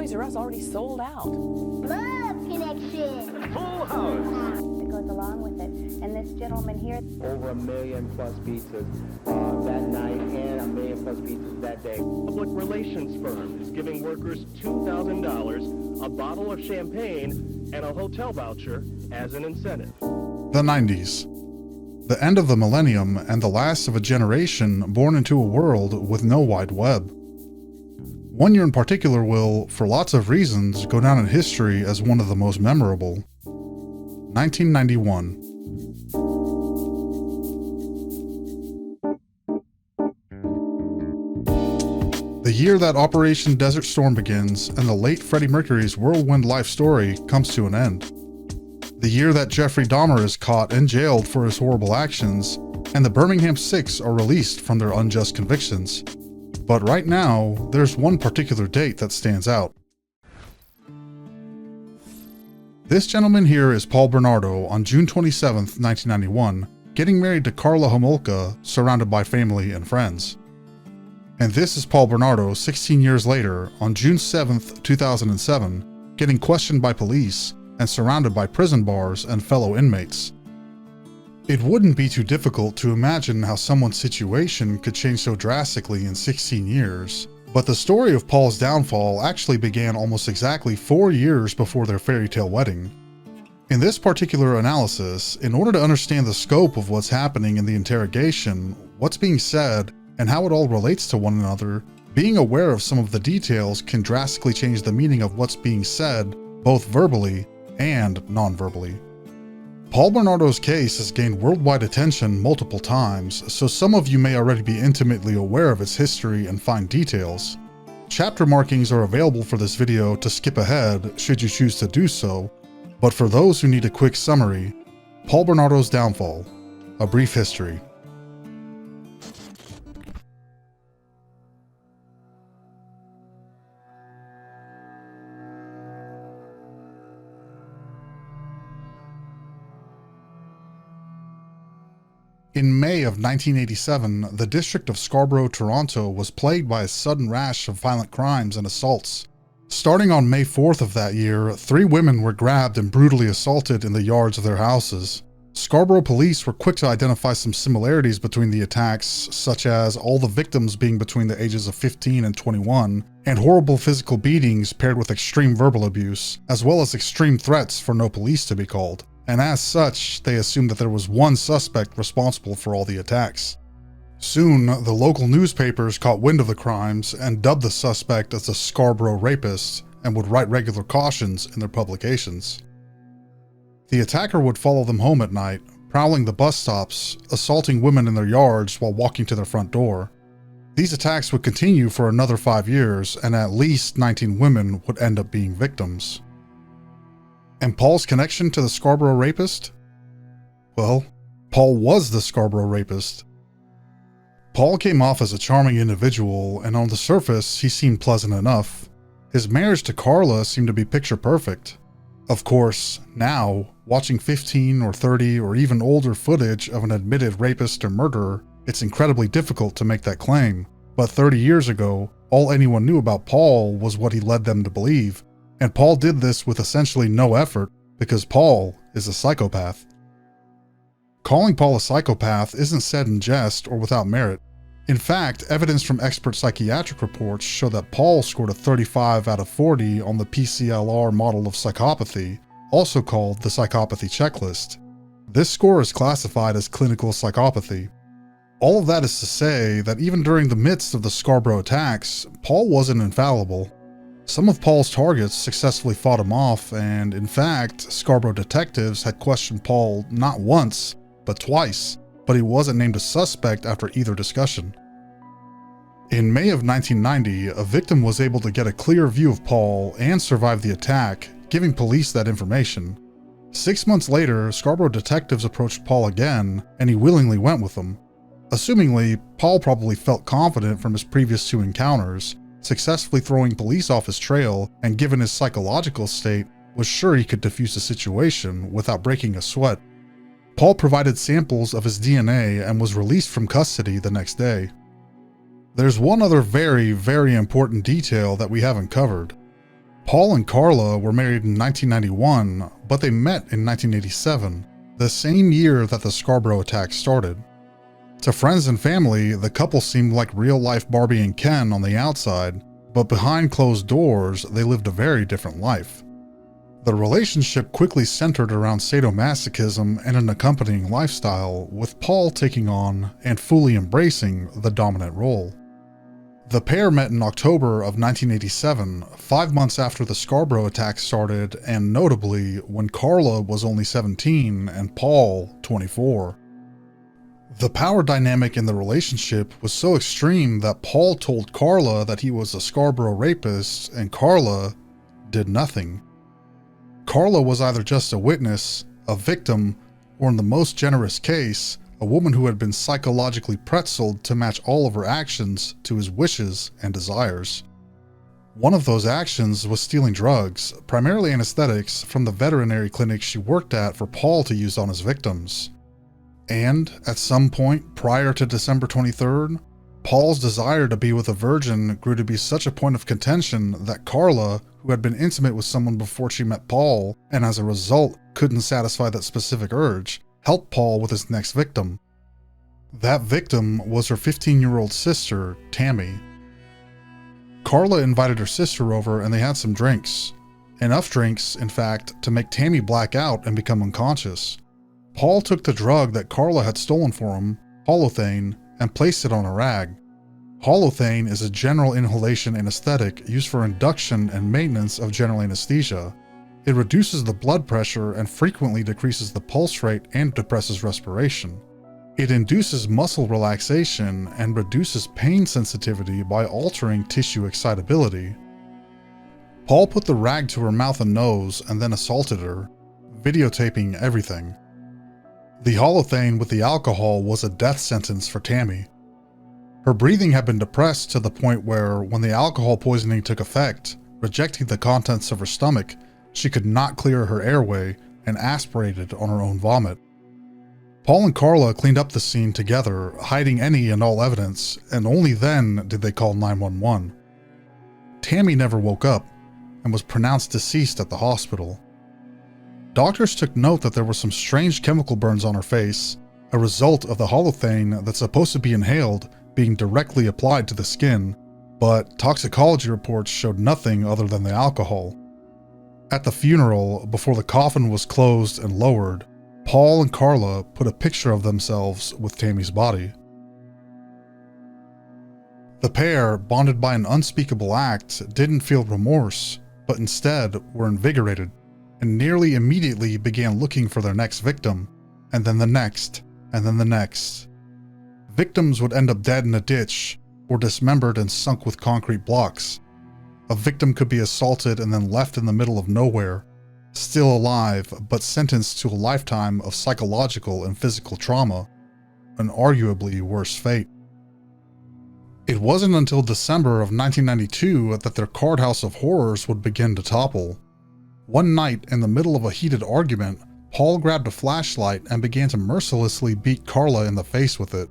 Toys R Us already sold out. Love connection. Full house. That goes along with it. And this gentleman here, over 1 million plus pizzas that night and 1 million plus pizzas that day. Public relations firm is giving workers $2,000, a bottle of champagne, and a hotel voucher as an incentive. The 90s. The end of the millennium and the last of a generation born into a world with no wide web. One year in particular will, for lots of reasons, go down in history as one of the most memorable. 1991. The year that Operation Desert Storm begins and the late Freddie Mercury's whirlwind life story comes to an end. The year that Jeffrey Dahmer is caught and jailed for his horrible actions, and the Birmingham Six are released from their unjust convictions. But right now, there's one particular date that stands out. This gentleman here is Paul Bernardo on June 27th, 1991, getting married to Carla Homolka, surrounded by family and friends. And this is Paul Bernardo 16 years later, on June 7th, 2007, getting questioned by police and surrounded by prison bars and fellow inmates. It wouldn't be too difficult to imagine how someone's situation could change so drastically in 16 years, but the story of Paul's downfall actually began almost exactly 4 years before their fairy tale wedding. In this particular analysis, in order to understand the scope of what's happening in the interrogation, what's being said, and how it all relates to one another, being aware of some of the details can drastically change the meaning of what's being said, both verbally and non-verbally. Paul Bernardo's case has gained worldwide attention multiple times, so some of you may already be intimately aware of its history and fine details. Chapter markings are available for this video to skip ahead should you choose to do so, but for those who need a quick summary, Paul Bernardo's downfall, a brief history. In May of 1987, the district of Scarborough, Toronto was plagued by a sudden rash of violent crimes and assaults. Starting on May 4th of that year, 3 women were grabbed and brutally assaulted in the yards of their houses. Scarborough Police were quick to identify some similarities between the attacks, such as all the victims being between the ages of 15 and 21, and horrible physical beatings paired with extreme verbal abuse, as well as extreme threats for no police to be called. And as such, they assumed that there was one suspect responsible for all the attacks. Soon, the local newspapers caught wind of the crimes and dubbed the suspect as the Scarborough Rapist and would write regular cautions in their publications. The attacker would follow them home at night, prowling the bus stops, assaulting women in their yards while walking to their front door. These attacks would continue for another 5 years, and at least 19 women would end up being victims. And Paul's connection to the Scarborough Rapist? Well, Paul was the Scarborough Rapist. Paul came off as a charming individual, and on the surface, he seemed pleasant enough. His marriage to Carla seemed to be picture perfect. Of course, now, watching 15 or 30 or even older footage of an admitted rapist or murderer, it's incredibly difficult to make that claim. But 30 years ago, all anyone knew about Paul was what he led them to believe. And Paul did this with essentially no effort because Paul is a psychopath. Calling Paul a psychopath isn't said in jest or without merit. In fact, evidence from expert psychiatric reports show that Paul scored a 35 out of 40 on the PCLR model of psychopathy, also called the psychopathy checklist. This score is classified as clinical psychopathy. All of that is to say that even during the midst of the Scarborough attacks, Paul wasn't infallible. Some of Paul's targets successfully fought him off, and in fact, Scarborough detectives had questioned Paul not once, but twice, but he wasn't named a suspect after either discussion. In May of 1990, a victim was able to get a clear view of Paul and survive the attack, giving police that information. 6 months later, Scarborough detectives approached Paul again, and he willingly went with them. Assumingly, Paul probably felt confident from his previous 2 encounters, successfully throwing police off his trail, and given his psychological state, was sure he could defuse the situation without breaking a sweat. Paul provided samples of his DNA and was released from custody the next day. There's one other very, very important detail that we haven't covered. Paul and Carla were married in 1991, but they met in 1987, the same year that the Scarborough attack started. To friends and family, the couple seemed like real-life Barbie and Ken on the outside, but behind closed doors, they lived a very different life. The relationship quickly centered around sadomasochism and an accompanying lifestyle, with Paul taking on and fully embracing the dominant role. The pair met in October of 1987, 5 months after the Scarborough attack started, and notably when Carla was only 17 and Paul 24. The power dynamic in the relationship was so extreme that Paul told Carla that he was a Scarborough rapist, and Carla did nothing. Carla was either just a witness, a victim, or in the most generous case, a woman who had been psychologically pretzeled to match all of her actions to his wishes and desires. One of those actions was stealing drugs, primarily anesthetics, from the veterinary clinic she worked at for Paul to use on his victims. And, at some point prior to December 23rd, Paul's desire to be with a virgin grew to be such a point of contention that Carla, who had been intimate with someone before she met Paul, and as a result couldn't satisfy that specific urge, helped Paul with his next victim. That victim was her 15-year-old sister, Tammy. Carla invited her sister over and they had some drinks. Enough drinks, in fact, to make Tammy black out and become unconscious. Paul took the drug that Carla had stolen for him, holothane, and placed it on a rag. Holothane is a general inhalation anesthetic used for induction and maintenance of general anesthesia. It reduces the blood pressure and frequently decreases the pulse rate and depresses respiration. It induces muscle relaxation and reduces pain sensitivity by altering tissue excitability. Paul put the rag to her mouth and nose and then assaulted her, videotaping everything. The holothane with the alcohol was a death sentence for Tammy. Her breathing had been depressed to the point where, when the alcohol poisoning took effect, rejecting the contents of her stomach, she could not clear her airway and aspirated on her own vomit. Paul and Carla cleaned up the scene together, hiding any and all evidence, and only then did they call 911. Tammy never woke up and was pronounced deceased at the hospital. Doctors took note that there were some strange chemical burns on her face, a result of the holothane that's supposed to be inhaled being directly applied to the skin, but toxicology reports showed nothing other than the alcohol. At the funeral, before the coffin was closed and lowered, Paul and Carla put a picture of themselves with Tammy's body. The pair, bonded by an unspeakable act, didn't feel remorse, but instead were invigorated, and nearly immediately began looking for their next victim, and then the next, and then the next. Victims would end up dead in a ditch, or dismembered and sunk with concrete blocks. A victim could be assaulted and then left in the middle of nowhere, still alive but sentenced to a lifetime of psychological and physical trauma, an arguably worse fate. It wasn't until December of 1992 that their card house of horrors would begin to topple. One night, in the middle of a heated argument, Paul grabbed a flashlight and began to mercilessly beat Carla in the face with it.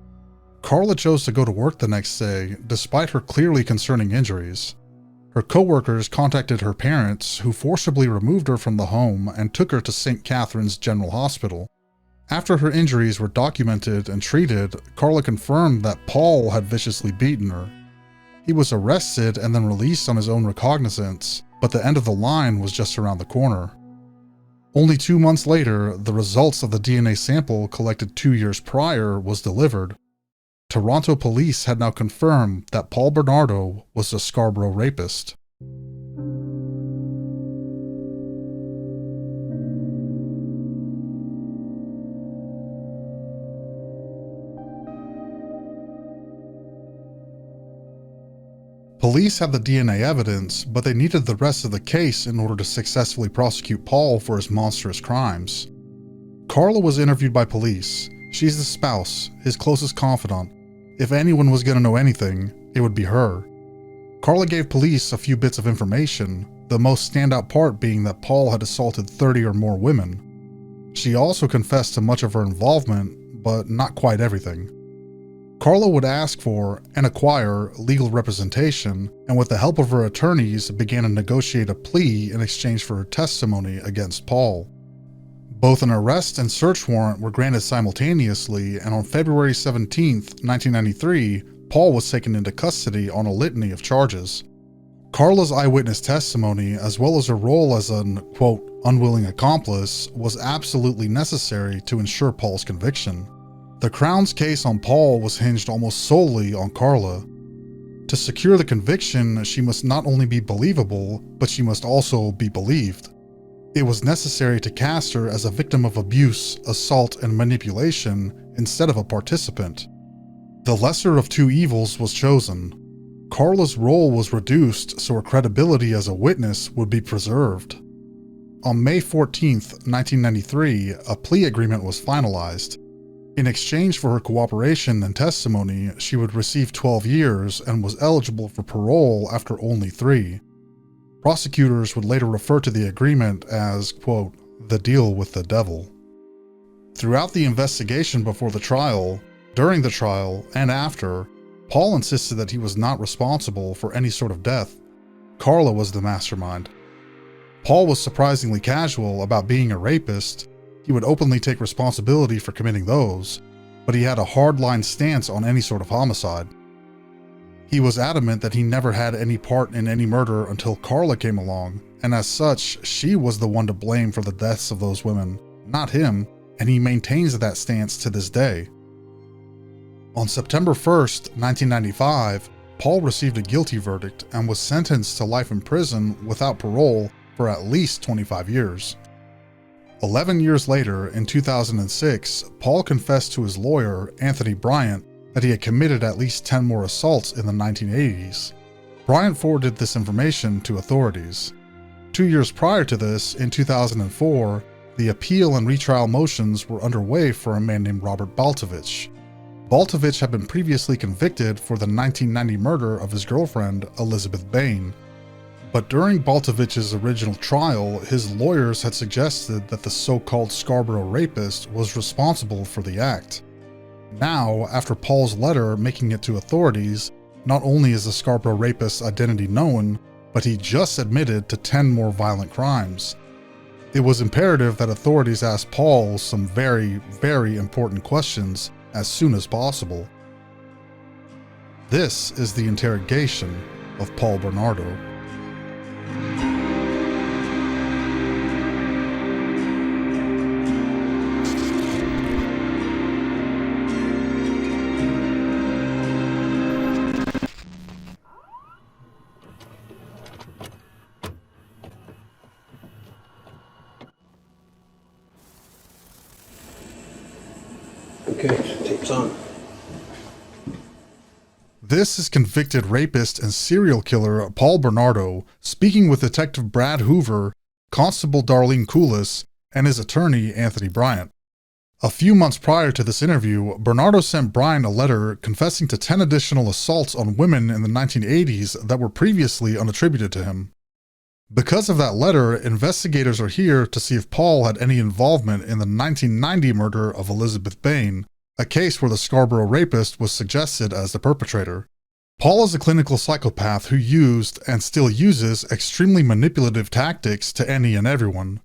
Carla chose to go to work the next day, despite her clearly concerning injuries. Her co-workers contacted her parents, who forcibly removed her from the home and took her to St. Catherine's General Hospital. After her injuries were documented and treated, Carla confirmed that Paul had viciously beaten her. He was arrested and then released on his own recognizance, but the end of the line was just around the corner. Only 2 months later, the results of the DNA sample collected 2 years prior was delivered. Toronto police had now confirmed that Paul Bernardo was a Scarborough rapist. Police had the DNA evidence, but they needed the rest of the case in order to successfully prosecute Paul for his monstrous crimes. Carla was interviewed by police. She's the spouse, his closest confidant. If anyone was going to know anything, it would be her. Carla gave police a few bits of information, the most standout part being that Paul had assaulted 30 or more women. She also confessed to much of her involvement, but not quite everything. Carla would ask for and acquire legal representation, and with the help of her attorneys began to negotiate a plea in exchange for her testimony against Paul. Both an arrest and search warrant were granted simultaneously, and on February 17, 1993, Paul was taken into custody on a litany of charges. Carla's eyewitness testimony, as well as her role as an, quote, unwilling accomplice, was absolutely necessary to ensure Paul's conviction. The Crown's case on Paul was hinged almost solely on Carla. To secure the conviction, she must not only be believable, but she must also be believed. It was necessary to cast her as a victim of abuse, assault, and manipulation instead of a participant. The lesser of two evils was chosen. Carla's role was reduced so her credibility as a witness would be preserved. On May 14, 1993, a plea agreement was finalized. In exchange for her cooperation and testimony, she would receive 12 years and was eligible for parole after only 3. Prosecutors would later refer to the agreement as, quote, the deal with the devil. Throughout the investigation before the trial, during the trial, and after, Paul insisted that he was not responsible for any sort of death. Carla was the mastermind. Paul was surprisingly casual about being a rapist. He would openly take responsibility for committing those, but he had a hardline stance on any sort of homicide. He was adamant that he never had any part in any murder until Carla came along, and as such, she was the one to blame for the deaths of those women, not him, and he maintains that stance to this day. On September 1st, 1995, Paul received a guilty verdict and was sentenced to life in prison without parole for at least 25 years. 11 years later, in 2006, Paul confessed to his lawyer, Anthony Bryant, that he had committed at least 10 more assaults in the 1980s. Bryant forwarded this information to authorities. 2 years prior to this, in 2004, the appeal and retrial motions were underway for a man named Robert Baltovich. Baltovich had been previously convicted for the 1990 murder of his girlfriend, Elizabeth Bain. But during Baltovich's original trial, his lawyers had suggested that the so-called Scarborough rapist was responsible for the act. Now, after Paul's letter making it to authorities, not only is the Scarborough rapist's identity known, but he just admitted to 10 more violent crimes. It was imperative that authorities ask Paul some very, very important questions as soon as possible. This is the interrogation of Paul Bernardo. Okay, tape's on. This is convicted rapist and serial killer Paul Bernardo speaking with Detective Brad Hoover, Constable Darlene Coulis, and his attorney Anthony Bryant. A few months prior to this interview, Bernardo sent Bryant a letter confessing to 10 additional assaults on women in the 1980s that were previously unattributed to him. Because of that letter, investigators are here to see if Paul had any involvement in the 1990 murder of Elizabeth Bain, a case where the Scarborough rapist was suggested as the perpetrator. Paul is a clinical psychopath who used, and still uses, extremely manipulative tactics to any and everyone.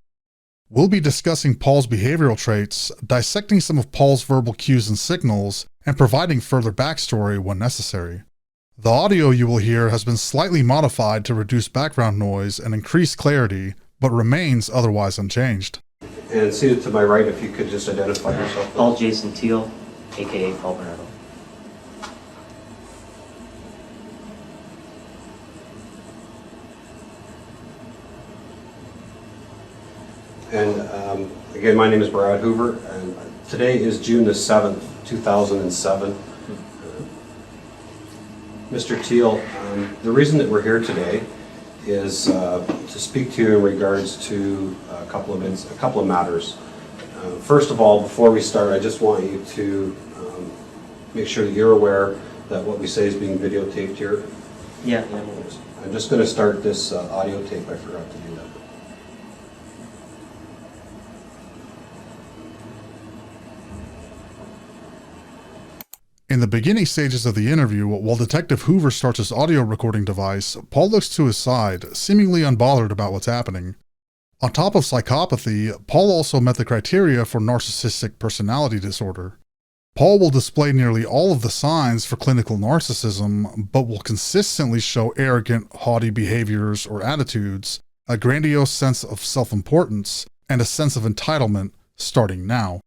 We'll be discussing Paul's behavioral traits, dissecting some of Paul's verbal cues and signals, and providing further backstory when necessary. The audio you will hear has been slightly modified to reduce background noise and increase clarity, but remains otherwise unchanged. And seated to my right, if you could just identify yourself. Paul Jason Teal, aka Paul Bernardo. And again, my name is Brad Hoover, and today is June the 7th, 2007. Mr. Teal, the reason that we're here today is to speak to you in regards to a couple of matters. First of all, before we start, I just want you to make sure that you're aware that what we say is being videotaped here. Yeah. I'm just going to start this audio tape. I forgot to do that. In the beginning stages of the interview, while Detective Hoover starts his audio recording device, Paul looks to his side, seemingly unbothered about what's happening. On top of psychopathy, Paul also met the criteria for narcissistic personality disorder. Paul will display nearly all of the signs for clinical narcissism, but will consistently show arrogant, haughty behaviors or attitudes, a grandiose sense of self-importance, and a sense of entitlement starting now.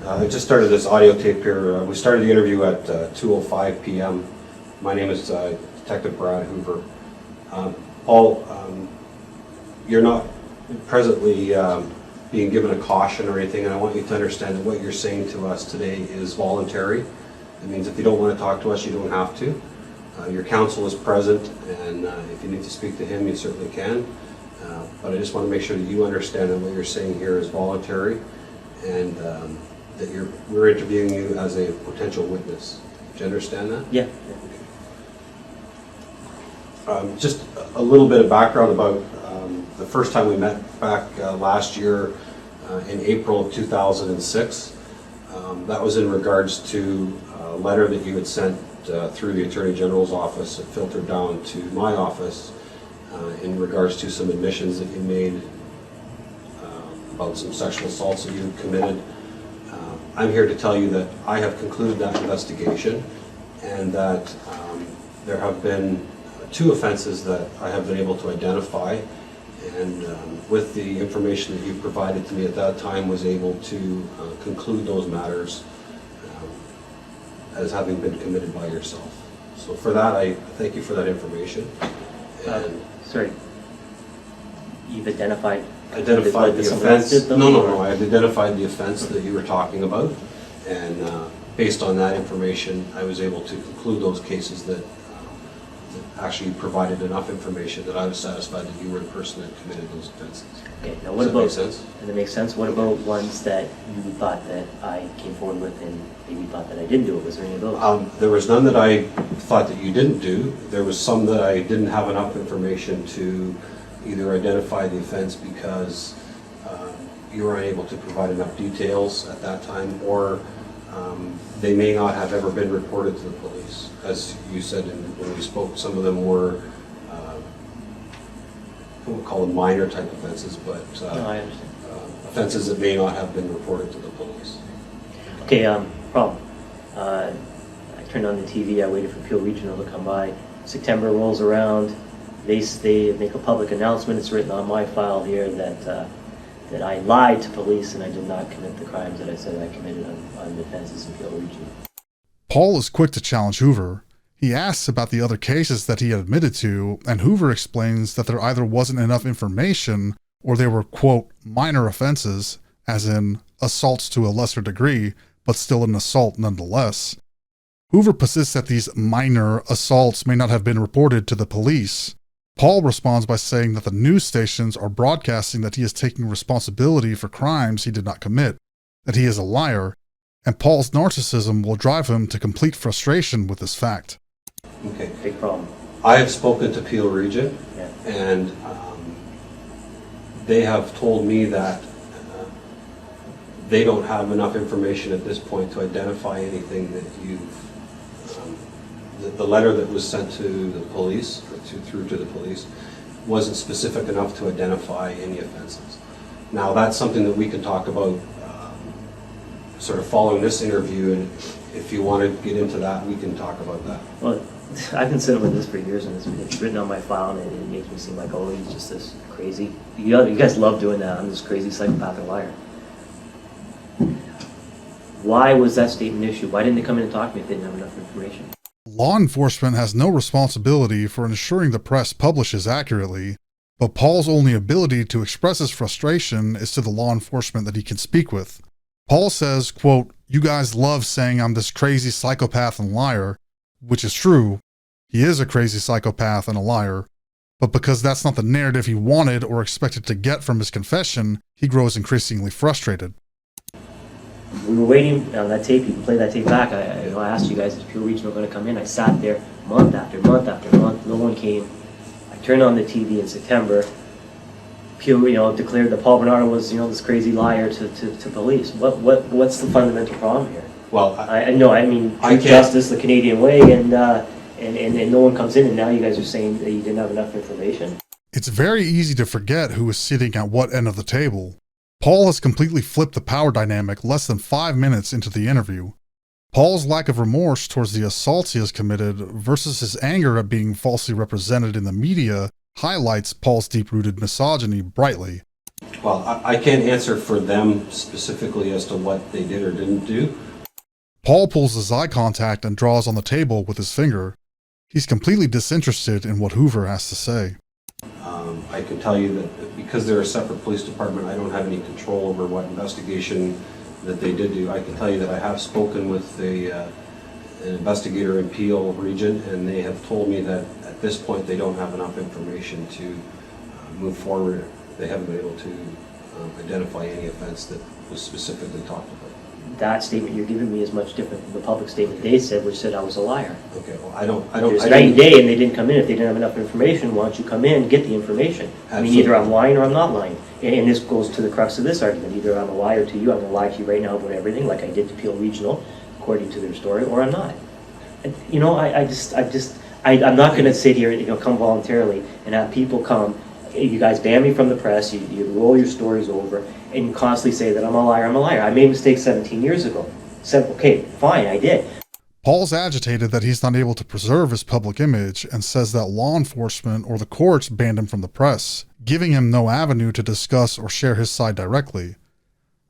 I just started this audio tape here. We started the interview at 2:05 p.m. My name is Detective Brad Hoover. Paul, you're not presently being given a caution or anything, and I want you to understand that what you're saying to us today is voluntary. It means if you don't want to talk to us, you don't have to. Your counsel is present, and if you need to speak to him, you certainly can. But I just want to make sure that you understand that what you're saying here is voluntary, and that we're interviewing you as a potential witness. Do you understand that? Yeah. Just a little bit of background about the first time we met back last year in April of 2006. That was in regards to a letter that you had sent through the Attorney General's office. It filtered down to my office in regards to some admissions that you made about some sexual assaults that you had committed. I'm here to tell you that I have concluded that investigation, and that there have been 2 offenses that I have been able to identify, and with the information that you provided to me at that time, was able to conclude those matters as having been committed by yourself. So for that, I thank you for that information. And Sorry. You've identified the someone else offense. did them, No, or- I've identified the offense that you were talking about, and based on that information, I was able to conclude those cases that actually provided enough information that I was satisfied that you were the person that committed those offenses. Okay, now what Does that about, make sense? does that make sense? What about ones that you thought that I came forward with and maybe thought that I didn't do it? Was there any of those? There was none that I thought that you didn't do. There was some that I didn't have enough information to either identify the offense because you were unable to provide enough details at that time, or they may not have ever been reported to the police. As you said when we spoke, some of them were, I won't call them minor type offenses, but No, I understand. offenses that may not have been reported to the police. Okay, problem. I turned on the TV, I waited for Peel Regional to come by. September rolls around, they make a public announcement, it's written on my file here that I lied to police and I did not commit the crimes that I said I committed on the offenses in Peel Regional. Paul is quick to challenge Hoover. He asks about the other cases that he had admitted to, and Hoover explains that there either wasn't enough information or they were, quote, minor offenses, as in assaults to a lesser degree, but still an assault nonetheless. Hoover persists that these minor assaults may not have been reported to the police. Paul responds by saying that the news stations are broadcasting that he is taking responsibility for crimes he did not commit, that he is a liar, and Paul's narcissism will drive him to complete frustration with this fact. Okay. Big problem. I have spoken to Peel Region, Yeah. and they have told me that they don't have enough information at this point to identify anything that the letter that was sent to the police, or through to the police, wasn't specific enough to identify any offenses. Now, that's something that we can talk about sort of following this interview, and if you want to get into that, we can talk about that. Well, I've been sitting with this for years, and it's written on my file, and it makes me seem like, oh, he's just this crazy. You guys love doing that. I'm this crazy psychopath and liar. Why was that statement issued? Why didn't they come in and talk to me if they didn't have enough information? Law enforcement has no responsibility for ensuring the press publishes accurately, but Paul's only ability to express his frustration is to the law enforcement that he can speak with. Paul says, quote, "You guys love saying I'm this crazy psychopath and liar," which is true. He is a crazy psychopath and a liar, but because that's not the narrative he wanted or expected to get from his confession, he grows increasingly frustrated. We were waiting on that tape. You can play that tape back. I asked you guys, is Peel Regional going to come in? I sat there month after month after month. No one came. I turned on the TV in September. Peel, declared that Paul Bernardo was, this crazy liar to police. What's the fundamental problem here? Well, I know, I mean, I truth, justice, the Canadian way, and no one comes in, and now you guys are saying that you didn't have enough information. It's very easy to forget who is sitting at what end of the table. Paul has completely flipped the power dynamic less than 5 minutes into the interview. Paul's lack of remorse towards the assaults he has committed versus his anger at being falsely represented in the media highlights Paul's deep-rooted misogyny brightly. Well, I can't answer for them specifically as to what they did or didn't do. Paul pulls his eye contact and draws on the table with his finger. He's completely disinterested in what Hoover has to say. I can tell you that because they're a separate police department, I don't have any control over what investigation that they did do. I can tell you that I have spoken with an investigator in Peel region, and they have told me that at this point they don't have enough information to move forward. They haven't been able to identify any offense that was specifically talked about. That statement you're giving me is much different than the public statement they said, which said I was a liar. Okay, well, I don't. There's night and day, and they didn't come in. If they didn't have enough information, why don't you come in and get the information? Absolutely. I mean, either I'm lying or I'm not lying. And this goes to the crux of this argument. Either I'm a liar to you, I'm going to lie to you right now about everything, like I did to Peel Regional, according to their story, or I'm not. And, I'm not going to sit here, come voluntarily and have people come. You guys ban me from the press. You roll your stories over, and you constantly say that I'm a liar. I'm a liar. I made mistakes 17 years ago. Okay, fine, I did. Paul's agitated that he's not able to preserve his public image and says that law enforcement or the courts banned him from the press, giving him no avenue to discuss or share his side directly.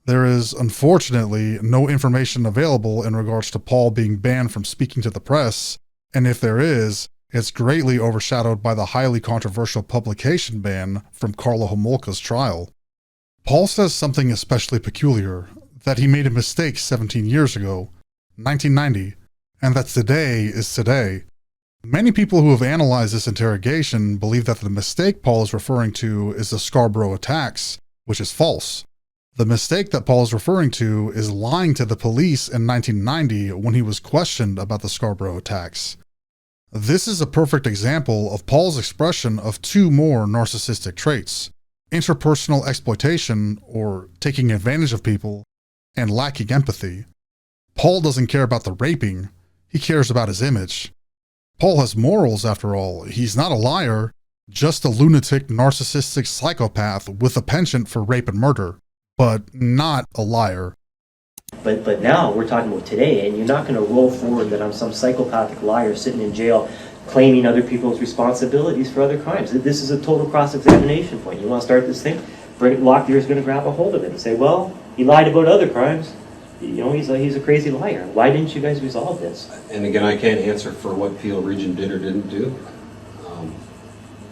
There is, unfortunately, no information available in regards to Paul being banned from speaking to the press, and if there is, it's greatly overshadowed by the highly controversial publication ban from Karla Homolka's trial. Paul says something especially peculiar, that he made a mistake 17 years ago, 1990, and that today is today. Many people who have analyzed this interrogation believe that the mistake Paul is referring to is the Scarborough attacks, which is false. The mistake that Paul is referring to is lying to the police in 1990 when he was questioned about the Scarborough attacks. This is a perfect example of Paul's expression of two more narcissistic traits: interpersonal exploitation, or taking advantage of people, and lacking empathy. Paul doesn't care about the raping, he cares about his image. Paul has morals after all. He's not a liar, just a lunatic, narcissistic psychopath with a penchant for rape and murder, but not a liar. But now we're talking about today, and you're not going to roll forward that I'm some psychopathic liar sitting in jail claiming other people's responsibilities for other crimes. This is a total cross-examination point. You want to start this thing? Locklear's going to grab a hold of it and say, well, he lied about other crimes. He's a crazy liar. Why didn't you guys resolve this? And again, I can't answer for what Peel Region did or didn't do.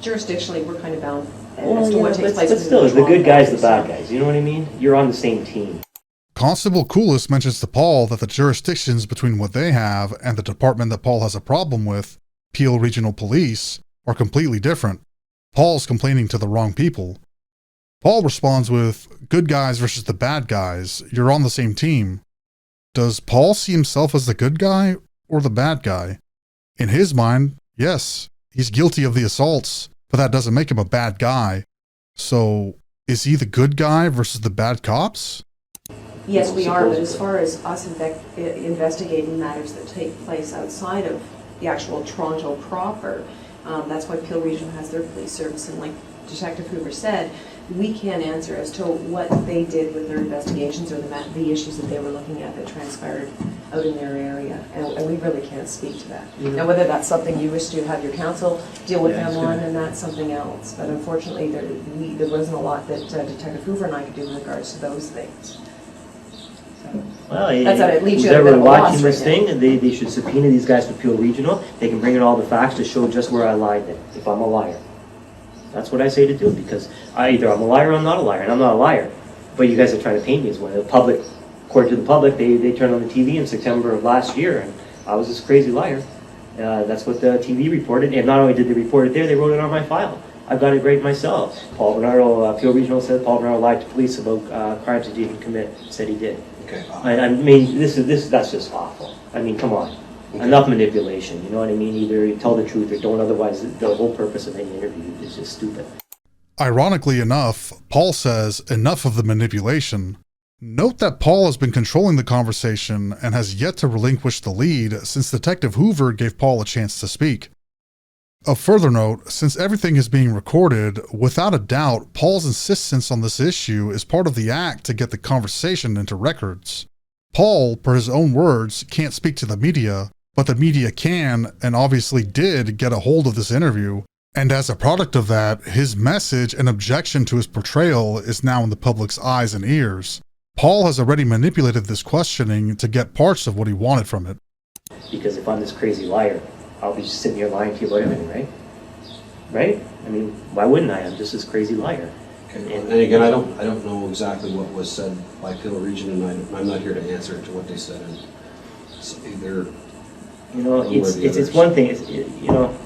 Jurisdictionally, we're kind of bound as to what takes place. But still, the good guys, the bad guys. You know what I mean? You're on the same team. Constable Coulis mentions to Paul that the jurisdictions between what they have and the department that Paul has a problem with, Peel Regional Police, are completely different. Paul's complaining to the wrong people. Paul responds with, good guys versus the bad guys, you're on the same team. Does Paul see himself as the good guy or the bad guy? In his mind, yes, he's guilty of the assaults, but that doesn't make him a bad guy. So, is he the good guy versus the bad cops? Yes, we are, but as far as us investigating matters that take place outside of the actual Toronto proper, that's why Peel Region has their police service, and like Detective Hoover said, we can't answer as to what they did with their investigations or the issues that they were looking at that transpired out in their area, and we really can't speak to that. Mm-hmm. Now, whether that's something you wish to have your counsel deal with them on, and that's something else, but unfortunately there wasn't a lot that Detective Hoover and I could do in regards to those things. Well, that's how it leaves you who's at a bit ever of a loss watching this right thing, they should subpoena these guys to Peel Regional. They can bring in all the facts to show just where I lied then, if I'm a liar. That's what I say to do, because either I'm a liar or I'm not a liar, and I'm not a liar. But you guys are trying to paint me as one. The public, according to the public, they turned on the TV in September of last year, and I was this crazy liar. That's what the TV reported, and not only did they report it there, they wrote it on my file. I've got it right myself. Paul Bernardo, Peel Regional said Paul Bernardo lied to police about crimes he didn't commit. Said he did. Okay. I mean, that's just awful. I mean, come on. Okay. Enough manipulation, you know what I mean? Either you tell the truth or don't, otherwise the whole purpose of any interview is just stupid. Ironically enough, Paul says, enough of the manipulation. Note that Paul has been controlling the conversation and has yet to relinquish the lead since Detective Hoover gave Paul a chance to speak. Of further note, since everything is being recorded, without a doubt, Paul's insistence on this issue is part of the act to get the conversation into records. Paul, per his own words, can't speak to the media, but the media can, and obviously did, get a hold of this interview, and as a product of that, his message and objection to his portrayal is now in the public's eyes and ears. Paul has already manipulated this questioning to get parts of what he wanted from it. Because if I'm this crazy liar, I'll be just sitting here lying to you about everything, right? Right? I mean, why wouldn't I? I'm just this crazy liar. Okay. And again, I don't know exactly what was said by Peel Region, and I'm not here to answer to what they said. And it's either, you know, one way or the it's other. one thing. You know,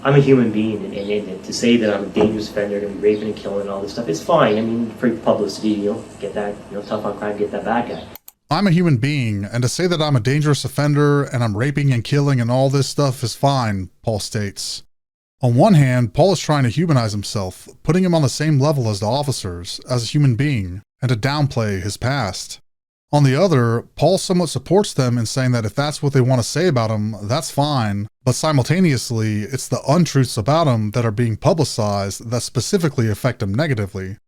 I'm a human being, and to say that I'm a dangerous offender, going to be raping and killing and all this stuff, it's fine. I mean, for publicity, you know, get that, you know, tough on crime, get that bad guy. I'm a human being, and to say that I'm a dangerous offender and I'm raping and killing and all this stuff is fine, Paul states. On one hand, Paul is trying to humanize himself, putting him on the same level as the officers, as a human being, and to downplay his past. On the other, Paul somewhat supports them in saying that if that's what they want to say about him, that's fine, but simultaneously, it's the untruths about him that are being publicized that specifically affect him negatively.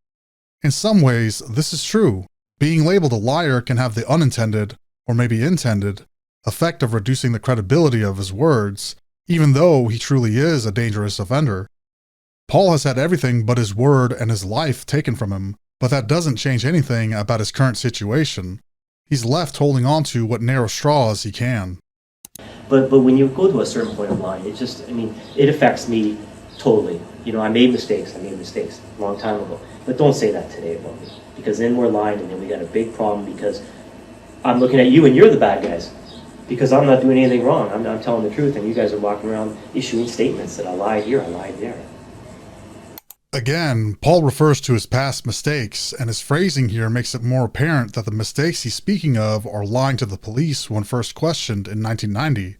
In some ways, this is true. Being labeled a liar can have the unintended, or maybe intended, effect of reducing the credibility of his words, even though he truly is a dangerous offender. Paul has had everything but his word and his life taken from him, but that doesn't change anything about his current situation. He's left holding on to what narrow straws he can. But when you go to a certain point of lying, it just, I mean, it affects me totally. You know, I made mistakes a long time ago. But don't say that today about me, because then we're lying and then we got a big problem because I'm looking at you and you're the bad guys. Because I'm not doing anything wrong. I'm telling the truth and you guys are walking around issuing statements that I lied here, I lied there. Again, Paul refers to his past mistakes, and his phrasing here makes it more apparent that the mistakes he's speaking of are lying to the police when first questioned in 1990.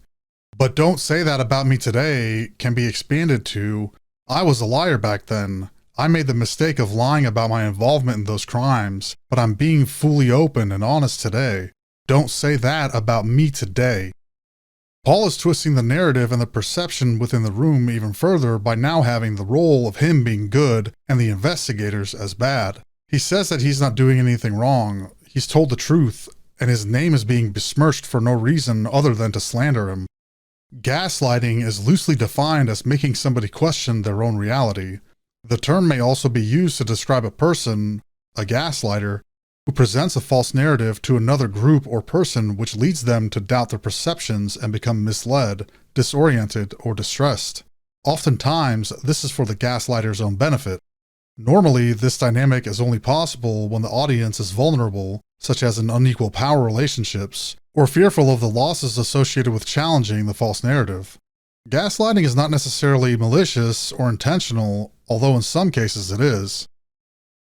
But don't say that about me today can be expanded to, I was a liar back then. I made the mistake of lying about my involvement in those crimes, but I'm being fully open and honest today. Don't say that about me today. Paul is twisting the narrative and the perception within the room even further by now having the role of him being good and the investigators as bad. He says that he's not doing anything wrong, he's told the truth, and his name is being besmirched for no reason other than to slander him. Gaslighting is loosely defined as making somebody question their own reality. The term may also be used to describe a person, a gaslighter, who presents a false narrative to another group or person which leads them to doubt their perceptions and become misled, disoriented, or distressed. Oftentimes, this is for the gaslighter's own benefit. Normally, this dynamic is only possible when the audience is vulnerable, such as in unequal power relationships, or fearful of the losses associated with challenging the false narrative. Gaslighting is not necessarily malicious or intentional, although in some cases it is.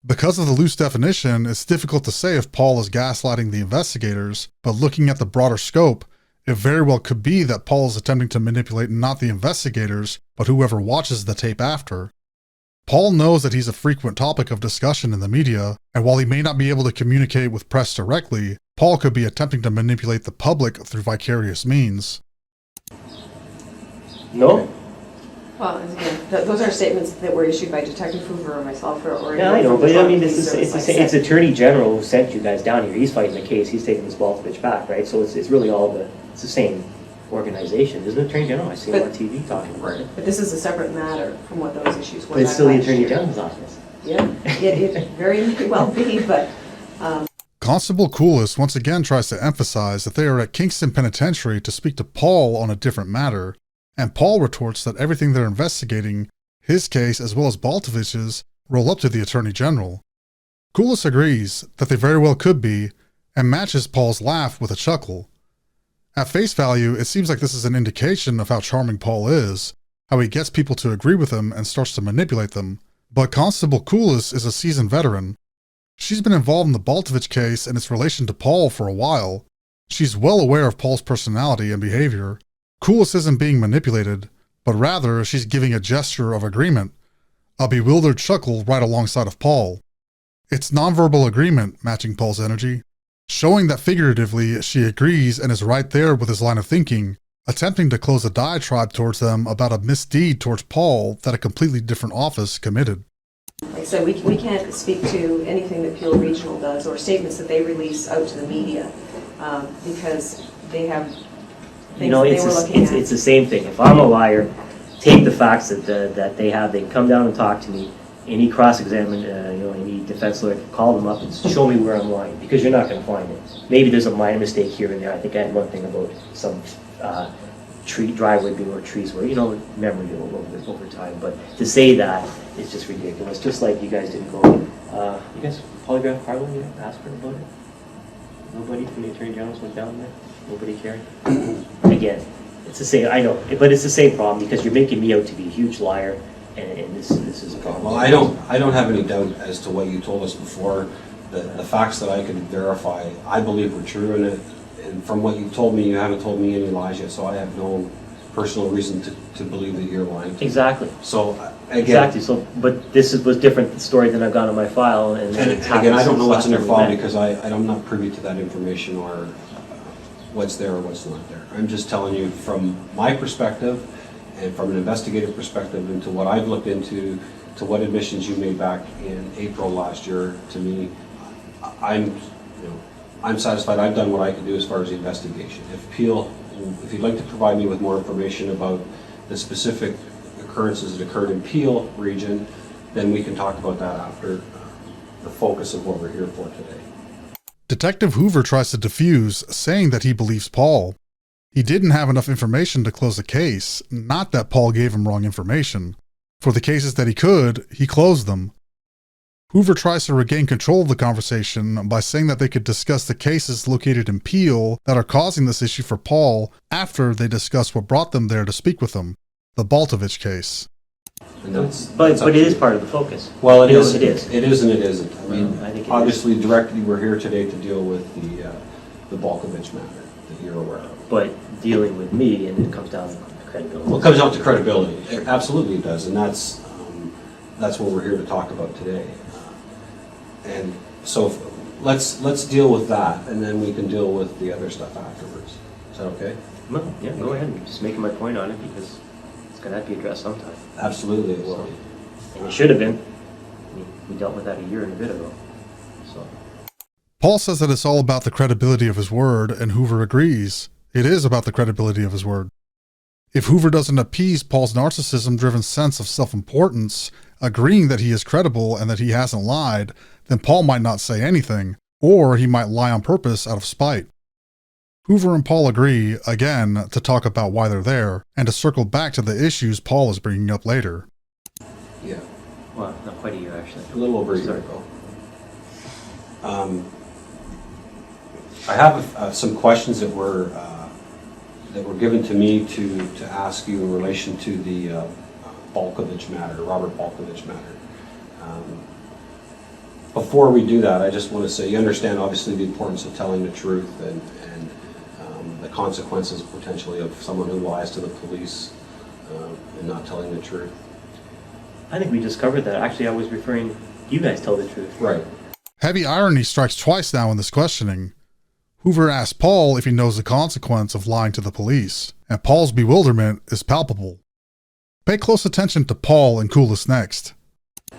Because of the loose definition, it's difficult to say if Paul is gaslighting the investigators, but looking at the broader scope, it very well could be that Paul is attempting to manipulate not the investigators, but whoever watches the tape after. Paul knows that he's a frequent topic of discussion in the media, and while he may not be able to communicate with press directly, Paul could be attempting to manipulate the public through vicarious means. No? Well, again, those are statements that were issued by Detective Hoover or myself or Yeah, I know, but I mean, Police Service, like I it's said. Attorney General who sent you guys down here. He's fighting the case. He's taking this Baltovich back, right? So it's really it's the same organization, isn't it, Attorney General? I see him on TV talking about it. But this is a separate matter from what those issues were. But it's still the last Attorney year. General's office. Yeah, it very may well be, but Constable Coolis once again tries to emphasize that they are at Kingston Penitentiary to speak to Paul on a different matter, and Paul retorts that everything they're investigating, his case as well as Baltovich's, roll up to the Attorney General. Coolis agrees that they very well could be, and matches Paul's laugh with a chuckle. At face value, it seems like this is an indication of how charming Paul is, how he gets people to agree with him and starts to manipulate them, but Constable Coolis is a seasoned veteran. She's been involved in the Baltovich case and its relation to Paul for a while. She's well aware of Paul's personality and behavior. Coolis isn't being manipulated, but rather she's giving a gesture of agreement, a bewildered chuckle right alongside of Paul. It's nonverbal agreement matching Paul's energy, showing that figuratively she agrees and is right there with his line of thinking, attempting to close a diatribe towards them about a misdeed towards Paul that a completely different office committed. Like I said, we can't speak to anything that Peel Regional does or statements that they release out to the media because they have things You know, that they it's, were the- looking at. it's the same thing. If I'm a liar, take the facts that they have, they can come down and talk to me. Any cross-examine, any defense lawyer can call them up and show me where I'm lying, because you're not going to find it. Maybe there's a minor mistake here and there. I think I had one thing about some driveway being where trees were, memory over time. But to say that is just ridiculous. Just like you guys didn't go, you guys polygraph Harlan, you asked her about it? Nobody from the Attorney General's went down there? Nobody cared? Again, it's the same, I know, but it's the same problem, because you're making me out to be a huge liar, and this is a problem. Well, I don't have any doubt as to what you told us before. The facts that I can verify, I believe were true, and from what you've told me, you haven't told me any lies yet, so I have no personal reason to believe that you're lying. Exactly. So, again... Exactly, so, but this was different story than I've got on my file, and it's happened again, I don't know since what's in your last file time we met. because I'm not privy to that information or what's there or what's not there. I'm just telling you from my perspective and from an investigative perspective into what I've looked into, to what admissions you made back in April last year to me, I'm satisfied. I've done what I can do as far as the investigation. If you'd like to provide me with more information about the specific occurrences that occurred in Peel region, then we can talk about that after the focus of what we're here for today. Detective Hoover tries to defuse, saying that he believes Paul. He didn't have enough information to close the case, not that Paul gave him wrong information. For the cases that he could, he closed them. Hoover tries to regain control of the conversation by saying that they could discuss the cases located in Peel that are causing this issue for Paul after they discuss what brought them there to speak with him, the Baltovich case. And that's But up it to is you. part of the focus. Well, it You know, is. It is. It is and it isn't. I mean, I think it obviously, directly, we're here today to deal with the Balkovich matter that you're aware of. But dealing with me, and it comes down to credibility. Well, it comes down to credibility. It absolutely does, and that's what we're here to talk about today. And so, let's deal with that, and then we can deal with the other stuff afterwards. Is that okay? Well, yeah, go ahead. I'm just making my point on it, because it's going to have to be addressed sometime. Absolutely, it will. And it should have been. I mean, we dealt with that a year and a bit ago. So. Paul says that it's all about the credibility of his word, and Hoover agrees. It is about the credibility of his word. If Hoover doesn't appease Paul's narcissism-driven sense of self-importance, agreeing that he is credible and that he hasn't lied, then Paul might not say anything, or he might lie on purpose out of spite. Hoover and Paul agree, again, to talk about why they're there, and to circle back to the issues Paul is bringing up later. Yeah, Well, not quite a year, actually. a little over a year Sorry. ago. I have some questions that were given to me to ask you in relation to the Balkovich matter, Robert Balkovich matter. Before we do that, I just want to say, you understand obviously the importance of telling the truth and the consequences potentially of someone who lies to the police and not telling the truth. I think we just covered that. Actually, I was referring, you guys tell the truth. Right. Heavy irony strikes twice now in this questioning. Hoover asks Paul if he knows the consequence of lying to the police, and Paul's bewilderment is palpable. Pay close attention to Paul and Coolest next.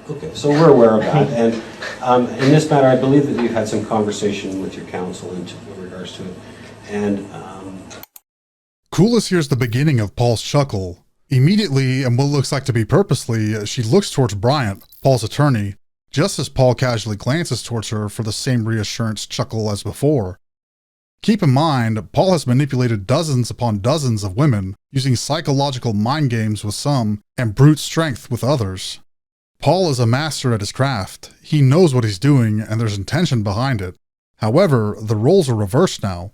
Okay, so we're aware of that, and in this matter, I believe that you've had some conversation with your counsel in regards to it, and Coolest hears the beginning of Paul's chuckle. Immediately, and what looks like to be purposely, she looks towards Bryant, Paul's attorney, just as Paul casually glances towards her for the same reassurance chuckle as before. Keep in mind, Paul has manipulated dozens upon dozens of women, using psychological mind games with some and brute strength with others. Paul is a master at his craft. He knows what he's doing, and there's intention behind it. However, the roles are reversed now.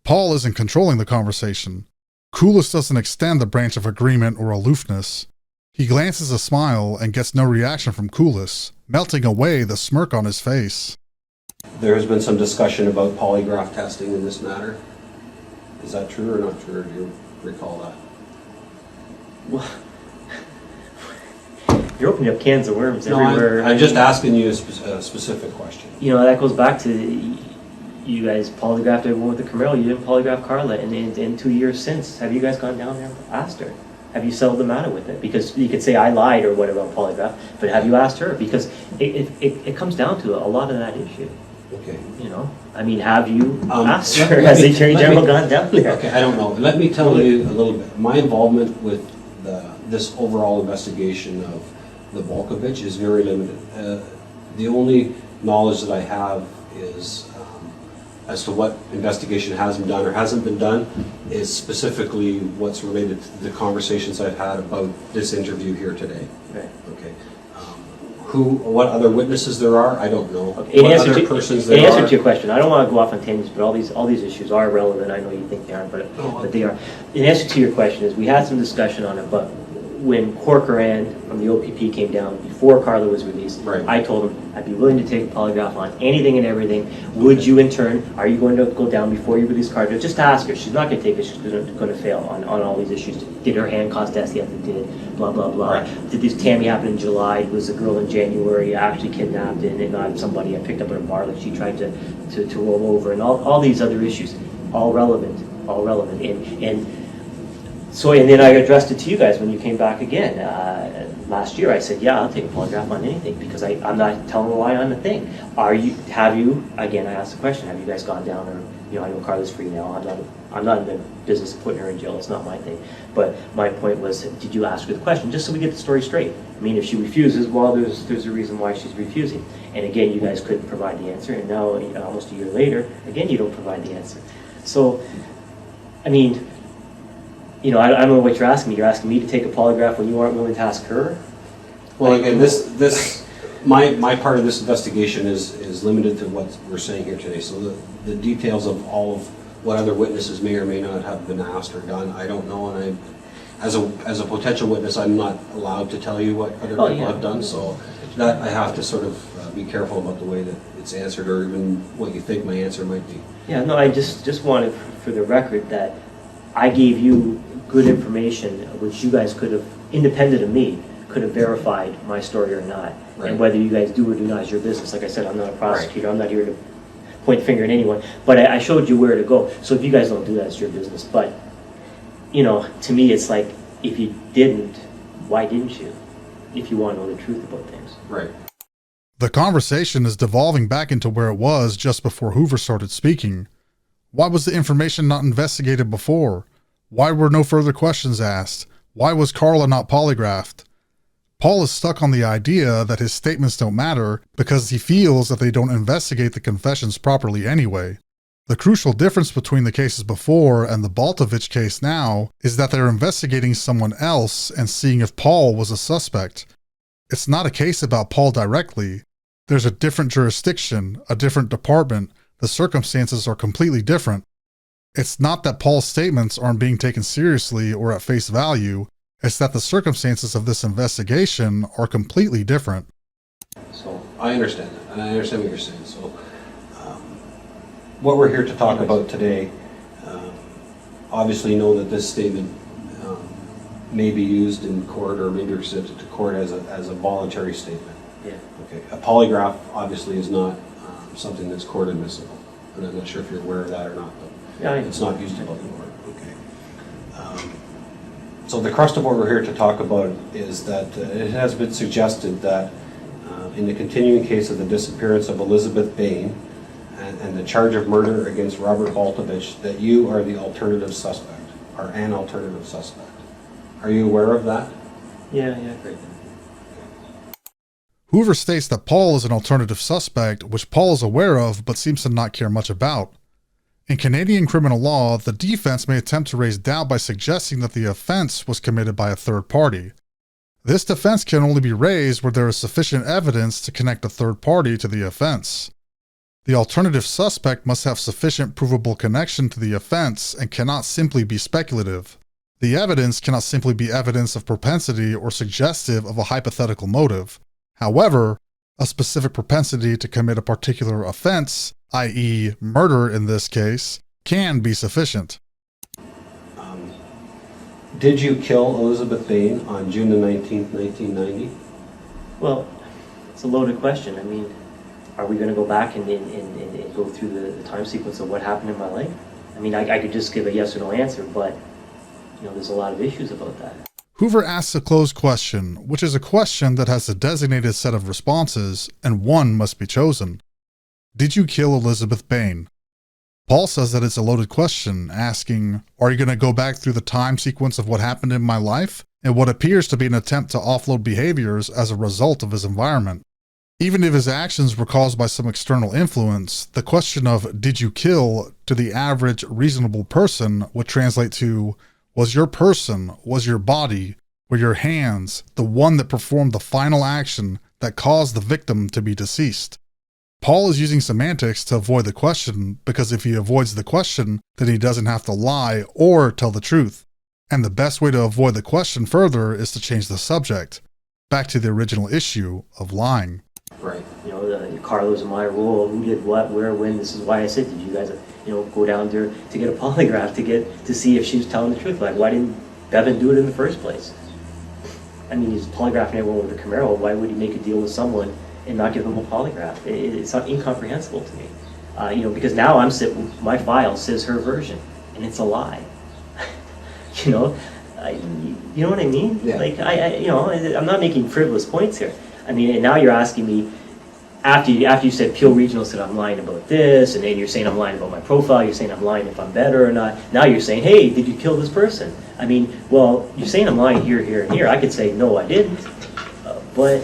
Paul isn't controlling the conversation. Coolest doesn't extend the branch of agreement or aloofness. He glances a smile and gets no reaction from Coolest, melting away the smirk on his face. there has been some discussion about polygraph testing in this matter. Is that true or not true? Do you recall that? Well, you're opening up cans of worms No, everywhere. I'm just asking you a specific question. You know, that goes back to you guys polygraphed everyone with the Camaro. You didn't polygraph Carla, and in 2 years since, have you guys gone down there and asked her? Have you settled the matter with it? Because you could say I lied or whatever on polygraph, but have you asked her? Because it comes down to a lot of that issue. Okay. You know, I mean, have you asked let- her? let Has me- the Attorney let General me- gone down there? Okay, I don't know. Let me tell you a little bit. My involvement with this overall investigation of the Volkovich is very limited. The only knowledge that I have is as to what investigation has been done or hasn't been done is specifically what's related to the conversations I've had about this interview here today. Right. Okay. What other witnesses there are, I don't know. Okay. What other persons In there answer are. to your question, I don't want to go off on tangents, but all these issues are relevant. I know you think they aren't, but they are. In answer to your question is, we had some discussion on it, but when Corcoran from the OPP came down before Carla was released, Right. I told him I'd be willing to take a polygraph on anything and everything. Would you, in turn, are you going to go down before you release Carla? Just ask her. She's not going to take it. She's going to fail on all these issues. Did her hand cause death? Yes, it did. Blah blah blah. Right. Did this Tammy happen in July? Was a girl in January actually kidnapped and not somebody I picked up at a bar that she tried to roll over, and all these other issues, all relevant, and. So, and then I addressed it to you guys when you came back again last year. I said, yeah, I'll take a polygraph on anything because I'm not telling a lie on the thing. Again, I asked the question, have you guys gone down or, you know, I know Carla's free now. I'm not in the business of putting her in jail. It's not my thing. But my point was, did you ask her the question? Just so we get the story straight. I mean, if she refuses, well, there's a reason why she's refusing. And again, you guys couldn't provide the answer. And now, almost a year later, again, you don't provide the answer. So, I mean, you know, I don't know what you're asking me. You're asking me to take a polygraph when you aren't willing to ask her? Well, again, my part of this investigation is limited to what we're saying here today. So the details of all of what other witnesses may or may not have been asked or done, I don't know. And as a potential witness, I'm not allowed to tell you what other people have done. So that I have to sort of be careful about the way that it's answered or even what you think my answer might be. Yeah, no, I just wanted for the record that I gave you good information, which you guys could have, independent of me, could have verified my story or not. Right. And whether you guys do or do not is your business. Like I said, I'm not a prosecutor. Right. I'm not here to point the finger at anyone. But I showed you where to go. So if you guys don't do that, it's your business. But, you know, to me, it's like, if you didn't, why didn't you? If you want to know the truth about things. Right. The conversation is devolving back into where it was just before Hoover started speaking. Why was the information not investigated before? Why were no further questions asked? Why was Carla not polygraphed? Paul is stuck on the idea that his statements don't matter because he feels that they don't investigate the confessions properly anyway. The crucial difference between the cases before and the Baltovich case now is that they're investigating someone else and seeing if Paul was a suspect. It's not a case about Paul directly. There's a different jurisdiction, a different department. The circumstances are completely different. It's not that Paul's statements aren't being taken seriously or at face value, it's that the circumstances of this investigation are completely different. So I understand that, and I understand what you're saying. So what we're here to talk about today, obviously know that this statement may be used in court or maybe presented to court as a voluntary statement. Yeah. Okay. A polygraph obviously is not something that's court admissible, and I'm not sure if you're aware of that or not, but Yeah, it's not used in open court. Okay. So the crust of what we're here to talk about is that it has been suggested that in the continuing case of the disappearance of Elizabeth Bain and the charge of murder against Robert Baltovich, that you are the alternative suspect, or an alternative suspect. Are you aware of that? Yeah, great. Hoover states that Paul is an alternative suspect, which Paul is aware of but seems to not care much about. In Canadian criminal law, the defense may attempt to raise doubt by suggesting that the offense was committed by a third party. This defense can only be raised where there is sufficient evidence to connect a third party to the offense. The alternative suspect must have sufficient provable connection to the offense and cannot simply be speculative. The evidence cannot simply be evidence of propensity or suggestive of a hypothetical motive. However, a specific propensity to commit a particular offense, i.e. murder in this case, can be sufficient. Did you kill Elizabeth Bain on June the 19th, 1990? Well, it's a loaded question. I mean, are we going to go back and go through the time sequence of what happened in my life? I mean, I could just give a yes or no answer, but, you know, there's a lot of issues about that. Hoover asks a closed question, which is a question that has a designated set of responses, and one must be chosen. Did you kill Elizabeth Bain? Paul says that it's a loaded question, asking, are you going to go back through the time sequence of what happened in my life, and what appears to be an attempt to offload behaviors as a result of his environment? Even if his actions were caused by some external influence, the question of did you kill to the average reasonable person would translate to, was your person, was your body, were your hands the one that performed the final action that caused the victim to be deceased? Paul is using semantics to avoid the question, because if he avoids the question, then he doesn't have to lie or tell the truth. And the best way to avoid the question further is to change the subject, back to the original issue of lying. Right. You know, Carlos and my rule, who did what, where, when. This is why I said, did you guys, you know, go down there to get a polygraph to see if she was telling the truth? Like, why didn't Bevan do it in the first place? I mean, he's polygraphing everyone with a Camaro. Why would he make a deal with someone and not give them a polygraph? It's not incomprehensible to me. You know, because now my file says her version, and it's a lie. You know, you know what I mean? Yeah. Like, you know, I'm not making frivolous points here. I mean, and now you're asking me, after you said Peel Regional said I'm lying about this, and then you're saying I'm lying about my profile, you're saying I'm lying if I'm better or not. Now you're saying, hey, did you kill this person? I mean, well, you're saying I'm lying here, here, and here. I could say, no, I didn't. But,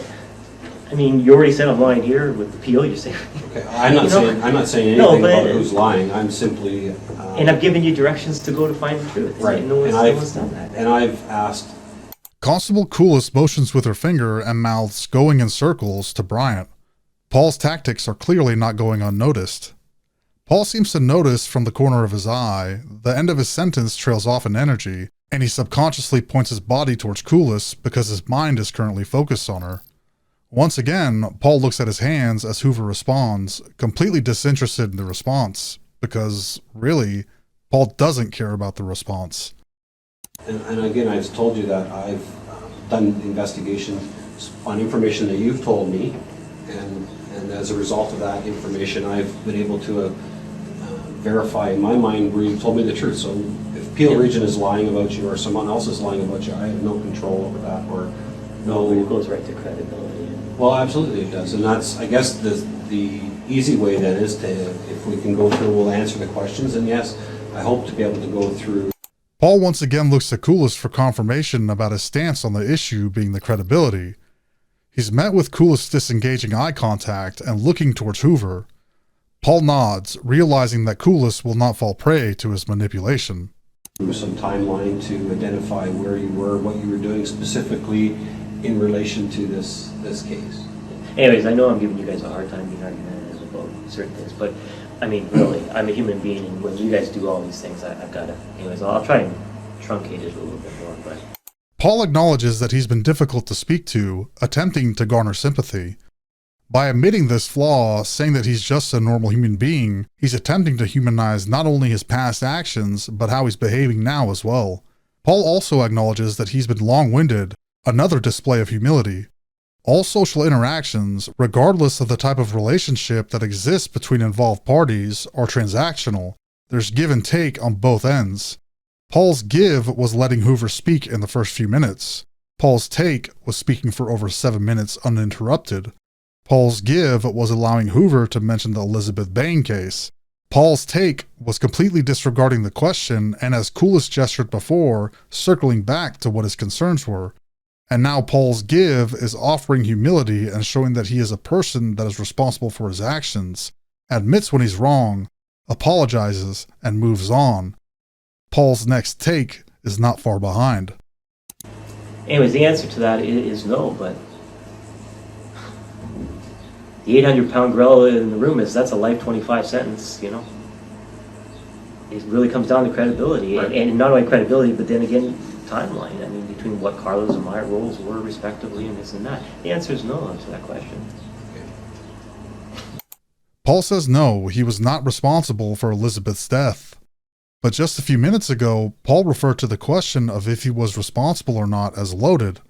I mean, you already said I'm lying here with the Peel. You're saying... Okay, I'm not saying anything about who's lying. I'm simply... and I've given you directions to go to find the truth. Right. No one's done that. And I've asked... Constable Coulis motions with her finger and mouths going in circles to Bryant. Paul's tactics are clearly not going unnoticed. Paul seems to notice from the corner of his eye the end of his sentence trails off in energy, and he subconsciously points his body towards Coulis because his mind is currently focused on her. Once again, Paul looks at his hands as Hoover responds, completely disinterested in the response, because, really, Paul doesn't care about the response. And again, I've told you that I've done investigations on information that you've told me, and as a result of that information, I've been able to verify in my mind where you told me the truth. So if Peel Region is lying about you or someone else is lying about you, I have no control over that, or no... It goes right to credibility. Well, absolutely it does, and that's, I guess, the easy way then is to, if we can go through, we'll answer the questions, and yes, I hope to be able to go through. Paul once again looks to Coulis for confirmation about his stance on the issue being the credibility. He's met with Coulis disengaging eye contact and looking towards Hoover. Paul nods, realizing that Coulis will not fall prey to his manipulation. Some timeline to identify where you were, what you were doing specifically in relation to this case. Anyways, I know I'm giving you guys a hard time being argumentative about certain things, but I mean, really, I'm a human being, and when you guys do all these things, I've got to... Anyways, I'll try and truncate it a little bit more, but... Paul acknowledges that he's been difficult to speak to, attempting to garner sympathy. By admitting this flaw, saying that he's just a normal human being, he's attempting to humanize not only his past actions, but how he's behaving now as well. Paul also acknowledges that he's been long-winded, another display of humility. All social interactions, regardless of the type of relationship that exists between involved parties, are transactional. There's give and take on both ends. Paul's give was letting Hoover speak in the first few minutes. Paul's take was speaking for over 7 minutes uninterrupted. Paul's give was allowing Hoover to mention the Elizabeth Bain case. Paul's take was completely disregarding the question and, as Coulis gestured before, circling back to what his concerns were. And now Paul's give is offering humility and showing that he is a person that is responsible for his actions, admits when he's wrong, apologizes, and moves on. Paul's next take is not far behind. Anyways, the answer to that is no, but the 800-pound gorilla in the room that's a life 25 sentence, you know. It really comes down to credibility, right. and not only credibility, but then again, timeline. I mean, between what Carlos and my roles were respectively and this and that. The answer is no to that question. Paul says no, he was not responsible for Elizabeth's death. But just a few minutes ago, Paul referred to the question of if he was responsible or not as loaded.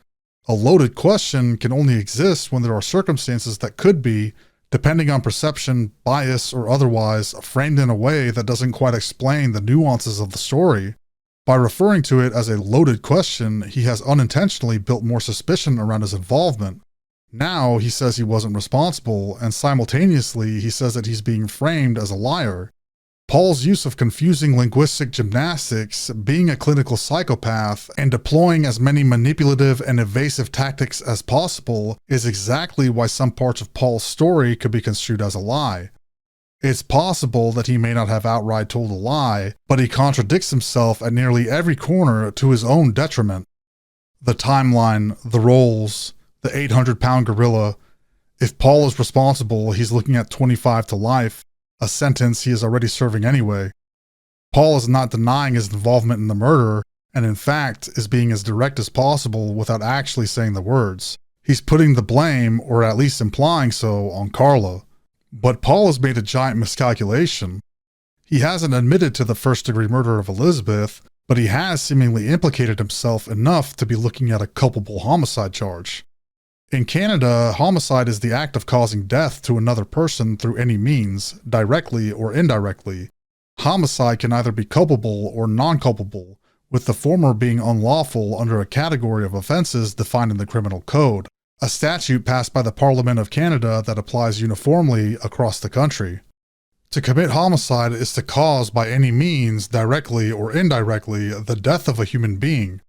A loaded question can only exist when there are circumstances that could be, depending on perception, bias, or otherwise, framed in a way that doesn't quite explain the nuances of the story. By referring to it as a loaded question, he has unintentionally built more suspicion around his involvement. Now he says he wasn't responsible, and simultaneously he says that he's being framed as a liar. Paul's use of confusing linguistic gymnastics, being a clinical psychopath, and deploying as many manipulative and evasive tactics as possible is exactly why some parts of Paul's story could be construed as a lie. It's possible that he may not have outright told a lie, but he contradicts himself at nearly every corner to his own detriment. The timeline, the roles, the 800-pound gorilla. If Paul is responsible, he's looking at 25 to life, a sentence he is already serving anyway. Paul is not denying his involvement in the murder, and in fact is being as direct as possible without actually saying the words. He's putting the blame, or at least implying so, on Carla. But Paul has made a giant miscalculation. He hasn't admitted to the first-degree murder of Elizabeth, but he has seemingly implicated himself enough to be looking at a culpable homicide charge. In Canada, homicide is the act of causing death to another person through any means, directly or indirectly. Homicide can either be culpable or non-culpable, with the former being unlawful under a category of offenses defined in the Criminal Code, a statute passed by the Parliament of Canada that applies uniformly across the country. To commit homicide is to cause by any means, directly or indirectly, the death of a human being.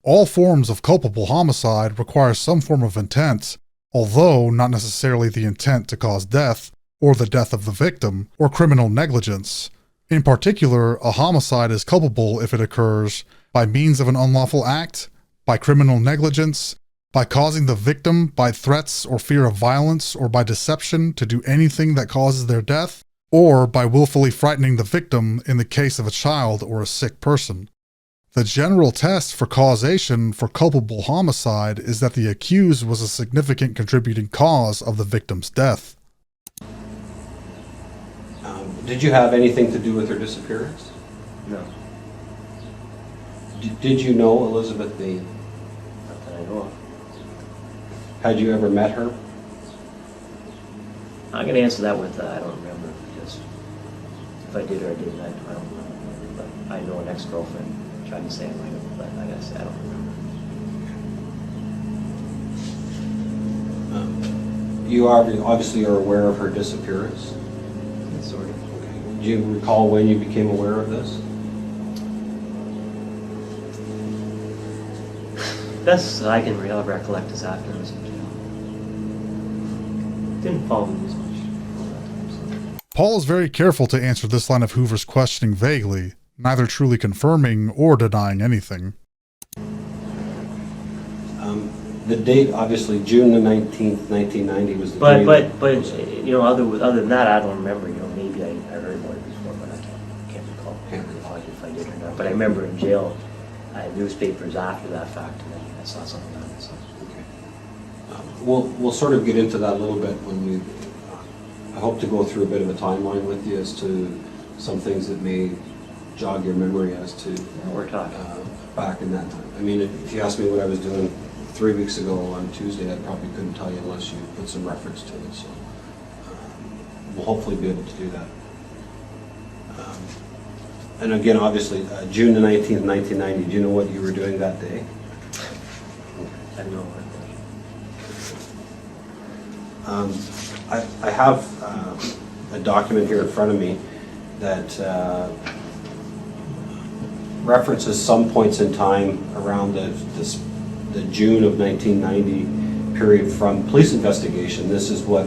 All forms of culpable homicide require some form of intent, although not necessarily the intent to cause death, or the death of the victim, or criminal negligence. In particular, a homicide is culpable if it occurs by means of an unlawful act, by criminal negligence, by causing the victim by threats or fear of violence or by deception to do anything that causes their death, or by willfully frightening the victim in the case of a child or a sick person. The general test for causation for culpable homicide is that the accused was a significant contributing cause of the victim's death. Did you have anything to do with her disappearance? No, Did you know Elizabeth Bain? not that I know of. Had you ever met her? I'm going to answer that with I don't remember, because if I did or I didn't, I don't remember. But I know an ex-girlfriend tried to say I might have, but I guess I don't remember. You obviously are aware of her disappearance. Sort of. Do you recall when you became aware of this? Best I can recollect is after I was in jail. Didn't follow me as much. Paul is very careful to answer this line of Hoover's questioning vaguely, neither truly confirming or denying anything. The date, obviously, June the 19th, 1990 was the day. But you know, other than that, I don't remember. You know, maybe I heard about it before, but I can't recall if I did or not. But I remember in jail, I had newspapers after that fact, and then I saw something on it. So. Okay. We'll sort of get into that a little bit when we. I hope to go through a bit of a timeline with you as to some things that may jog your memory as to We're talking back in that time. I mean, if you asked me what I was doing 3 weeks ago on Tuesday, I probably couldn't tell you unless you put some reference to it. So we'll hopefully be able to do that. And again, obviously, June the 19th, 1990, do you know what you were doing that day? I don't know. I have a document here in front of me that references some points in time around the June of 1990 period from police investigation. This is what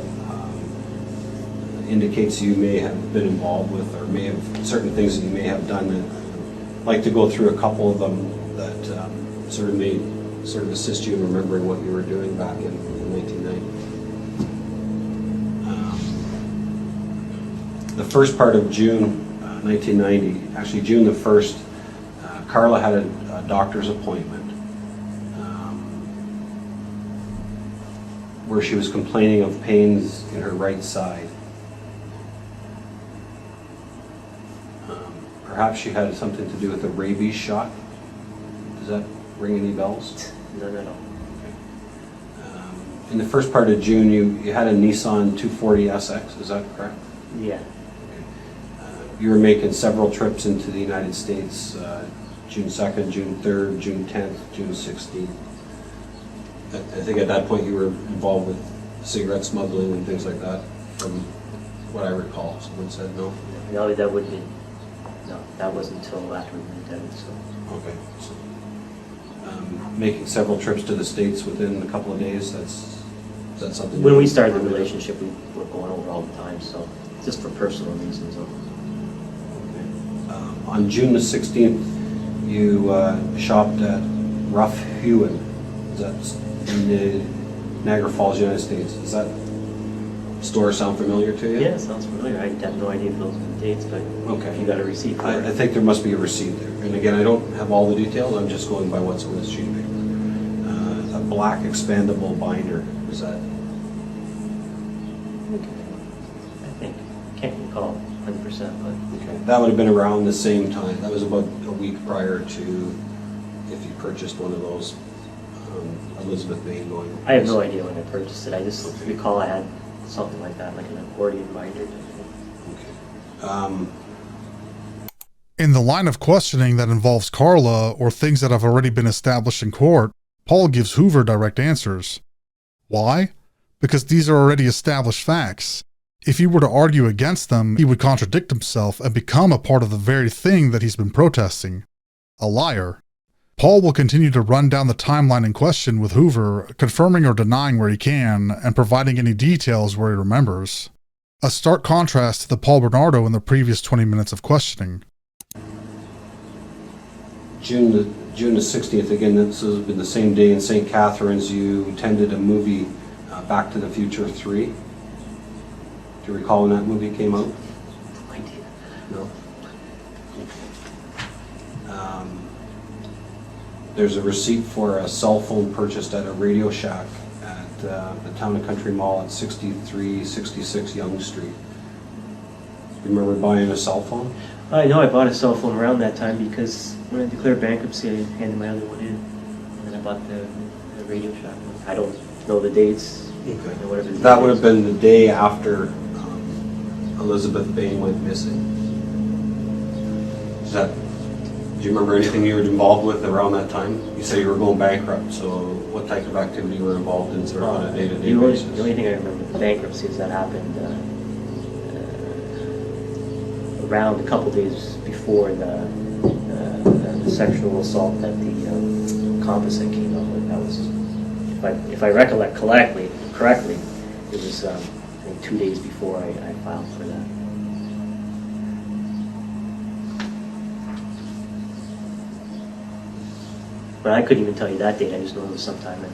indicates you may have been involved with, or may have certain things that you may have done. I'd like to go through a couple of them that sort of assist you in remembering what you were doing back in 1990. The first part of June 1990, actually June the 1st, Carla had a doctor's appointment where she was complaining of pains in her right side. Perhaps she had something to do with a rabies shot. Does that ring any bells? No. in the first part of June, you had a Nissan 240 SX, is that correct? Yeah. You were making several trips into the United States, June 2nd, June 3rd, June 10th, June 16th. I think at that point you were involved with cigarette smuggling and things like that, from what I recall. Someone said no? No, that would be, no, that wasn't until after we moved out, so. Okay. So, making several trips to the States within a couple of days, is that something? When we started the relationship, we were going over all the time, so just for personal reasons. On June the 16th, you shopped at Rough Hewen, that's in the Niagara Falls, United States. Does that store sound familiar to you? Yeah, sounds familiar. I have no idea if those are the dates, but Okay. you got a receipt for I it. think there must be a receipt there. And again, I don't have all the details, I'm just going by what's on this sheet of paper. A black expandable binder, is that? I think. Can't recall 100%, but Okay. That would have been around the same time. That was about a week prior to if you purchased one of those Elizabeth Bain going. I have no idea when I purchased it. I just recall I had something like that, like an accordion binder. Okay. In the line of questioning that involves Carla or things that have already been established in court, Paul gives Hoover direct answers. Why? Because these are already established facts. If he were to argue against them, he would contradict himself and become a part of the very thing that he's been protesting. A liar. Paul will continue to run down the timeline in question with Hoover, confirming or denying where he can, and providing any details where he remembers. A stark contrast to the Paul Bernardo in the previous 20 minutes of questioning. June the 16th, again, this has been the same day in St. Catharines, you attended a movie, Back to the Future 3. Do you recall when that movie came out? No idea. No. There's a receipt for a cell phone purchased at a Radio Shack at the Town and Country Mall at 6366 Yonge Street. Remember buying a cell phone? I know I bought a cell phone around that time because when I declared bankruptcy, I handed my other one in. And then I bought the Radio Shack one. I don't know the dates. Okay. Or whatever the That date would is. have been the day after Elizabeth Bain went missing. Is that, do you remember anything you were involved with around that time? You say you were going bankrupt, so what type of activity you were involved in sort of on a day-to-day basis? The only thing I remember the bankruptcy is that happened around a couple days before the sexual assault that the composite came up with. That was, if I recollect correctly, it was I think 2 days before I filed for that. But I couldn't even tell you that date. I just know it was sometime in.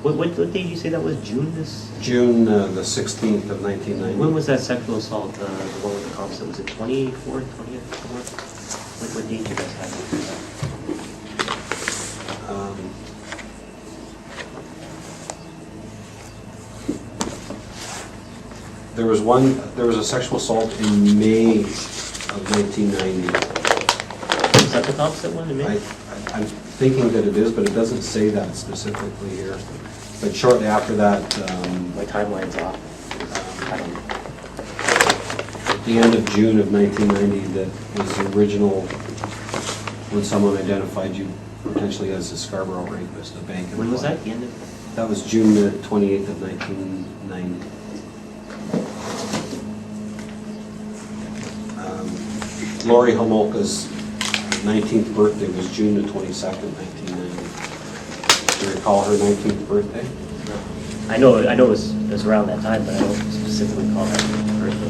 What date did you say that was? June this? June the 16th of 1990. When was that sexual assault? The one with the composite? Was it 24th, 20th? What date did you guys have? There was a sexual assault in May of 1990. Is that the composite one in May? I'm thinking that it is, but it doesn't say that specifically here. But shortly after that, My timeline's off. I don't know. at the end of June of 1990, that was the original, when someone identified you potentially as a Scarborough rapist, a bank employee. When was that? The end of? That was June the 28th of 1990. Lori Homolka's 19th birthday was June the 22nd, 1990. Do you recall her 19th birthday? I know it was around that time, but I don't specifically recall that birthday.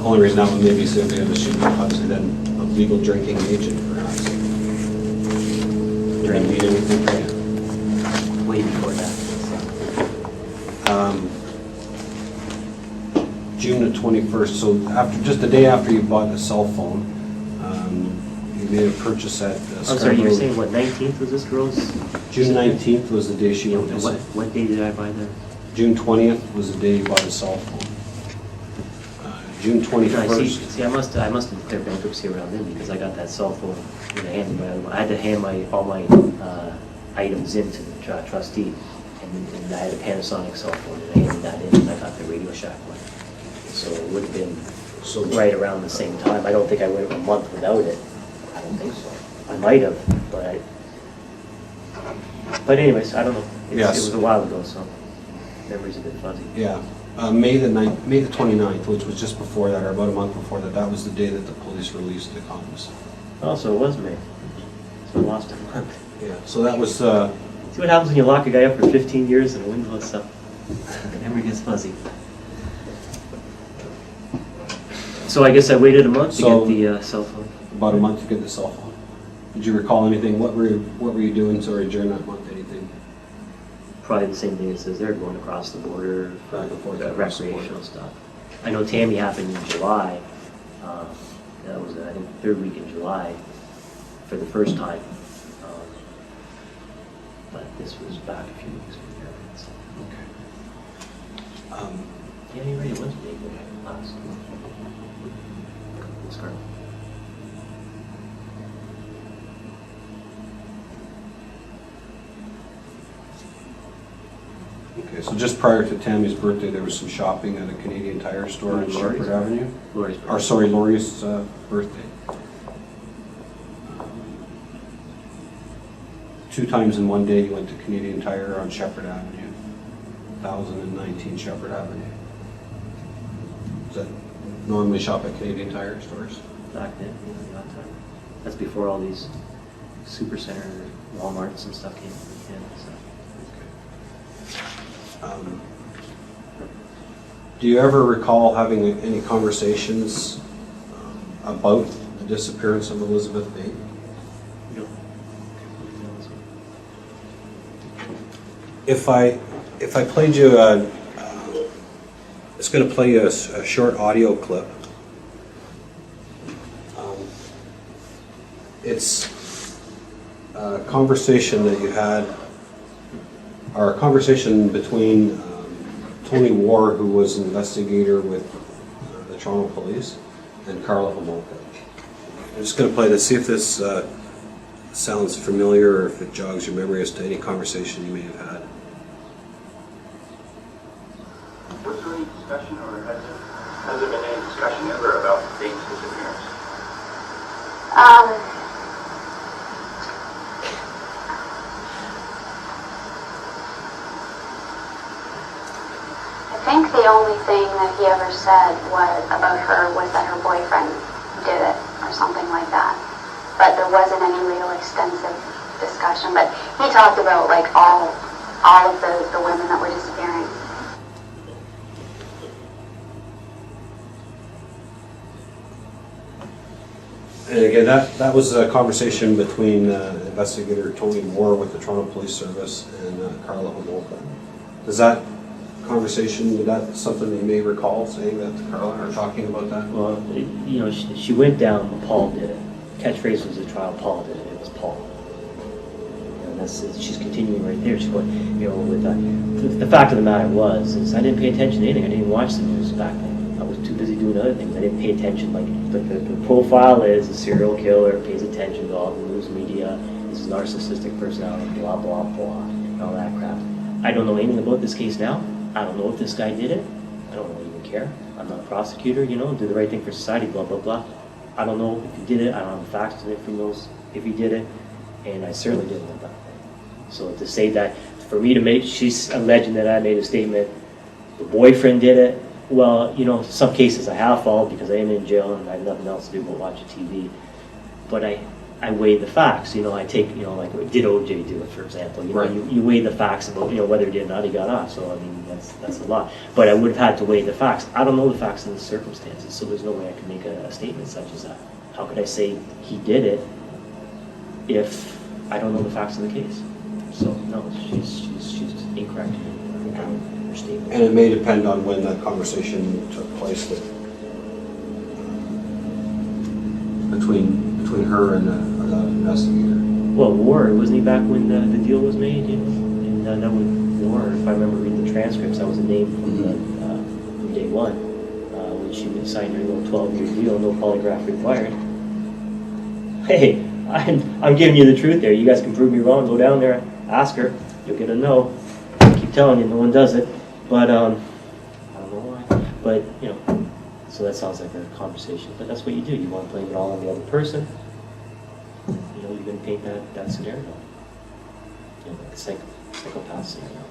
The only reason that would maybe say because she was obviously then a legal drinking agent, perhaps. Did I mean anything for you? Way before that. June the 21st, so just the day after you bought a cell phone, you made a purchase at I'm sorry, you were saying what, 19th was this girl's? June 19th was the day she went missing. What day did I buy that? June 20th was the day you bought a cell phone. June 21st. See, I must have declared bankruptcy around then because I got that cell phone in the hand. I had to hand all my items in to the trustee, and I had a Panasonic cell phone, and I handed that in, and I got the Radio Shack one. So it would have been right around the same time. I don't think I went a month without it. I don't think so. I might have, but anyways, I don't know. It was a while ago, so memory's a bit fuzzy. Yeah. May the 29th, which was just before that, or about a month before that, that was the day that the police released the comments. Oh, so it was May. So I lost a month. Yeah, so that was, See what happens when you lock a guy up for 15 years in a windowless cell. Memory gets fuzzy. So I guess I waited a month to get the cell phone. about a month to get the cell phone. Did you recall anything? What were you doing, sorry, during that month? Anything? Probably the same thing it says there, going across the border, Back and forth for across the recreational border. stuff. I know Tammy happened in July. That was, I think, third week in July for the first time. But this was back a few weeks from there. Okay. Yeah, you're right, it was big last month. Scarborough. Okay, so just prior to Tammy's birthday, there was some shopping at a Canadian Tire store on Lori's. Shepherd Avenue. Lori's Or sorry, Lori's birthday. 2 times in one day you went to Canadian Tire on Shepherd Avenue, 1019 Shepherd Avenue. Does that normally shop at Canadian Tire stores? Back then, that time. That's before all these supercenter Walmarts and stuff came in. So. Do you ever recall having any conversations about the disappearance of Elizabeth Bain? No. If I played you it's going to play you a short audio clip. It's a conversation that you had, or a conversation between Tony Ward, who was an investigator with the Toronto Police, and Carla Homolka. I'm just going to play this, see if this sounds familiar or if it jogs your memory as to any conversation you may have had. Was there any discussion, or has there been any discussion ever about Bain's disappearance? I think the only thing that he ever said about her was that her boyfriend did it, or something like that. But there wasn't any real extensive discussion. But he talked about like all of the women that were disappearing. And again, that was a conversation between investigator Tony Ward with the Toronto Police Service and Carla Homolka. Does that conversation, is that something that you may recall saying that to Carla or talking about that? Well, she went down, but Paul did it. Catchphrase was a trial, Paul did it. It was Paul. And she's continuing right there. She's going, with the fact of the matter is I didn't pay attention to anything. I didn't watch the news back then. I was too busy doing other things. I didn't pay attention. Like the profile is a serial killer, pays attention to all the news media, is a narcissistic personality, blah, blah, blah, and all that crap. I don't know anything about this case now. I don't know if this guy did it. I don't really even care. I'm not a prosecutor, do the right thing for society, blah, blah, blah. I don't know if he did it. I don't have the facts to it from those if he did it. And I certainly didn't know that. So to say that, for me to make, she's alleging that I made a statement, the boyfriend did it. Well, some cases I have followed because I am in jail and I have nothing else to do but watch TV. But I weigh the facts. I take, like did OJ do it, for example? Right. You weigh the facts about whether he did or not. He got off. So I mean that's a lot. But I would have had to weigh the facts. I don't know the facts in the circumstances, so there's no way I can make a statement such as that. How could I say he did it if I don't know the facts of the case? So no, she's incorrect in her statement. And it may depend on when that conversation took place between her and the investigator. Well, Ward, wasn't he back when the deal was made? And that was Ward, if I remember reading the transcripts, that was a name from from day one. When she signed her little 12-year deal, no polygraph required. Hey, I'm giving you the truth there. You guys can prove me wrong. Go down there, ask her. You'll get a no. Keep telling you, no one does it, but, I don't know why, but, you know, so that sounds like a conversation, but that's what you do, you want to blame it all on the other person, you know, you're going to paint that scenario, you know, like a psychopath scenario.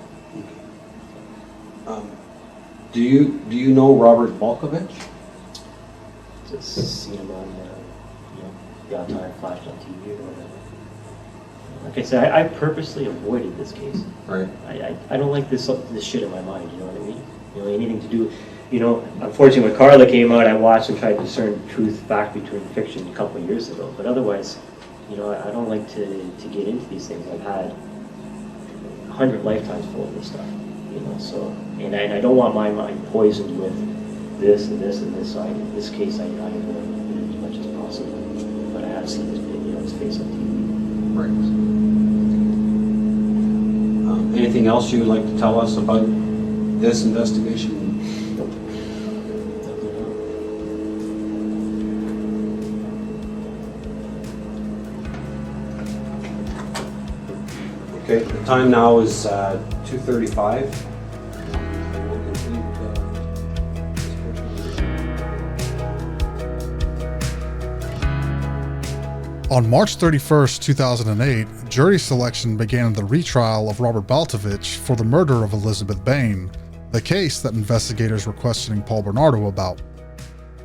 Do you know Robert Balkovich? Just seen him on, you know, the odd time flashed on TV or whatever. Like I said, I purposely avoided this case. Right. I don't like this shit in my mind, you know what I mean? You know, anything to do, you know, unfortunately when Carla came out, I watched and tried to discern truth back between fiction a couple of years ago, but otherwise, you know, I don't like to get into these things. I've had 100 lifetimes full of this stuff, you know, so, and I don't want my mind poisoned with this and this and this, so in this case I avoid it as much as possible, but I have seen his, you know, his face on TV. Right. Anything else you would like to tell us about this investigation? Okay, the time now is 2:35. On March 31st, 2008, jury selection began the retrial of Robert Baltovich for the murder of Elizabeth Bain, the case that investigators were questioning Paul Bernardo about.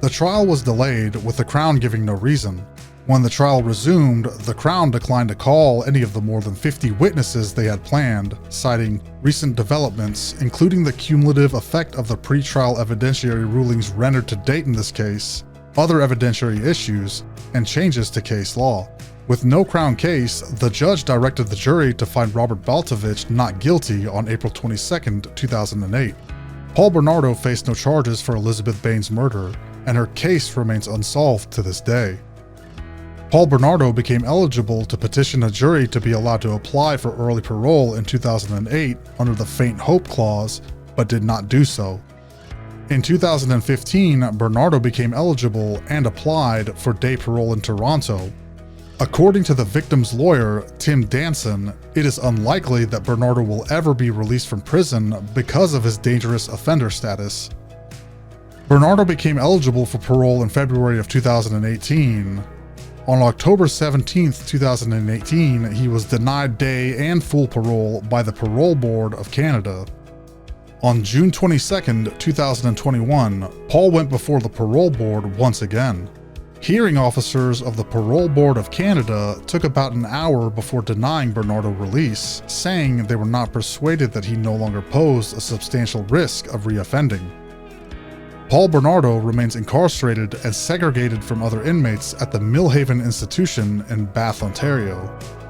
The trial was delayed, with the Crown giving no reason. When the trial resumed, the Crown declined to call any of the more than 50 witnesses they had planned, citing recent developments, including the cumulative effect of the pre-trial evidentiary rulings rendered to date in this case, other evidentiary issues, and changes to case law. With no Crown case, the judge directed the jury to find Robert Baltovich not guilty on April 22, 2008. Paul Bernardo faced no charges for Elizabeth Bain's murder, and her case remains unsolved to this day. Paul Bernardo became eligible to petition a jury to be allowed to apply for early parole in 2008 under the Faint Hope Clause, but did not do so. In 2015, Bernardo became eligible and applied for day parole in Toronto. According to the victim's lawyer, Tim Danson, it is unlikely that Bernardo will ever be released from prison because of his dangerous offender status. Bernardo became eligible for parole in February of 2018. On October 17, 2018, he was denied day and full parole by the Parole Board of Canada. On June 22, 2021, Paul went before the Parole Board once again. Hearing officers of the Parole Board of Canada took about an hour before denying Bernardo release, saying they were not persuaded that he no longer posed a substantial risk of reoffending. Paul Bernardo remains incarcerated and segregated from other inmates at the Millhaven Institution in Bath, Ontario,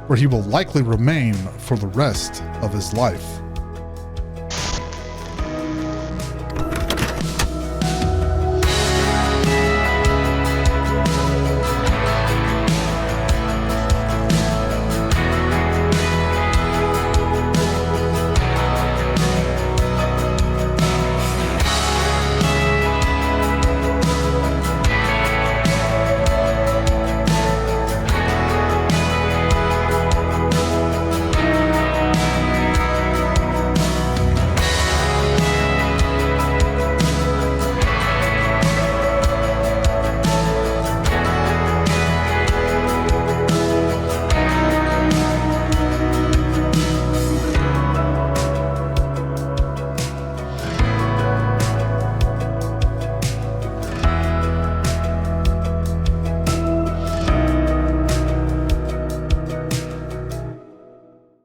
where he will likely remain for the rest of his life.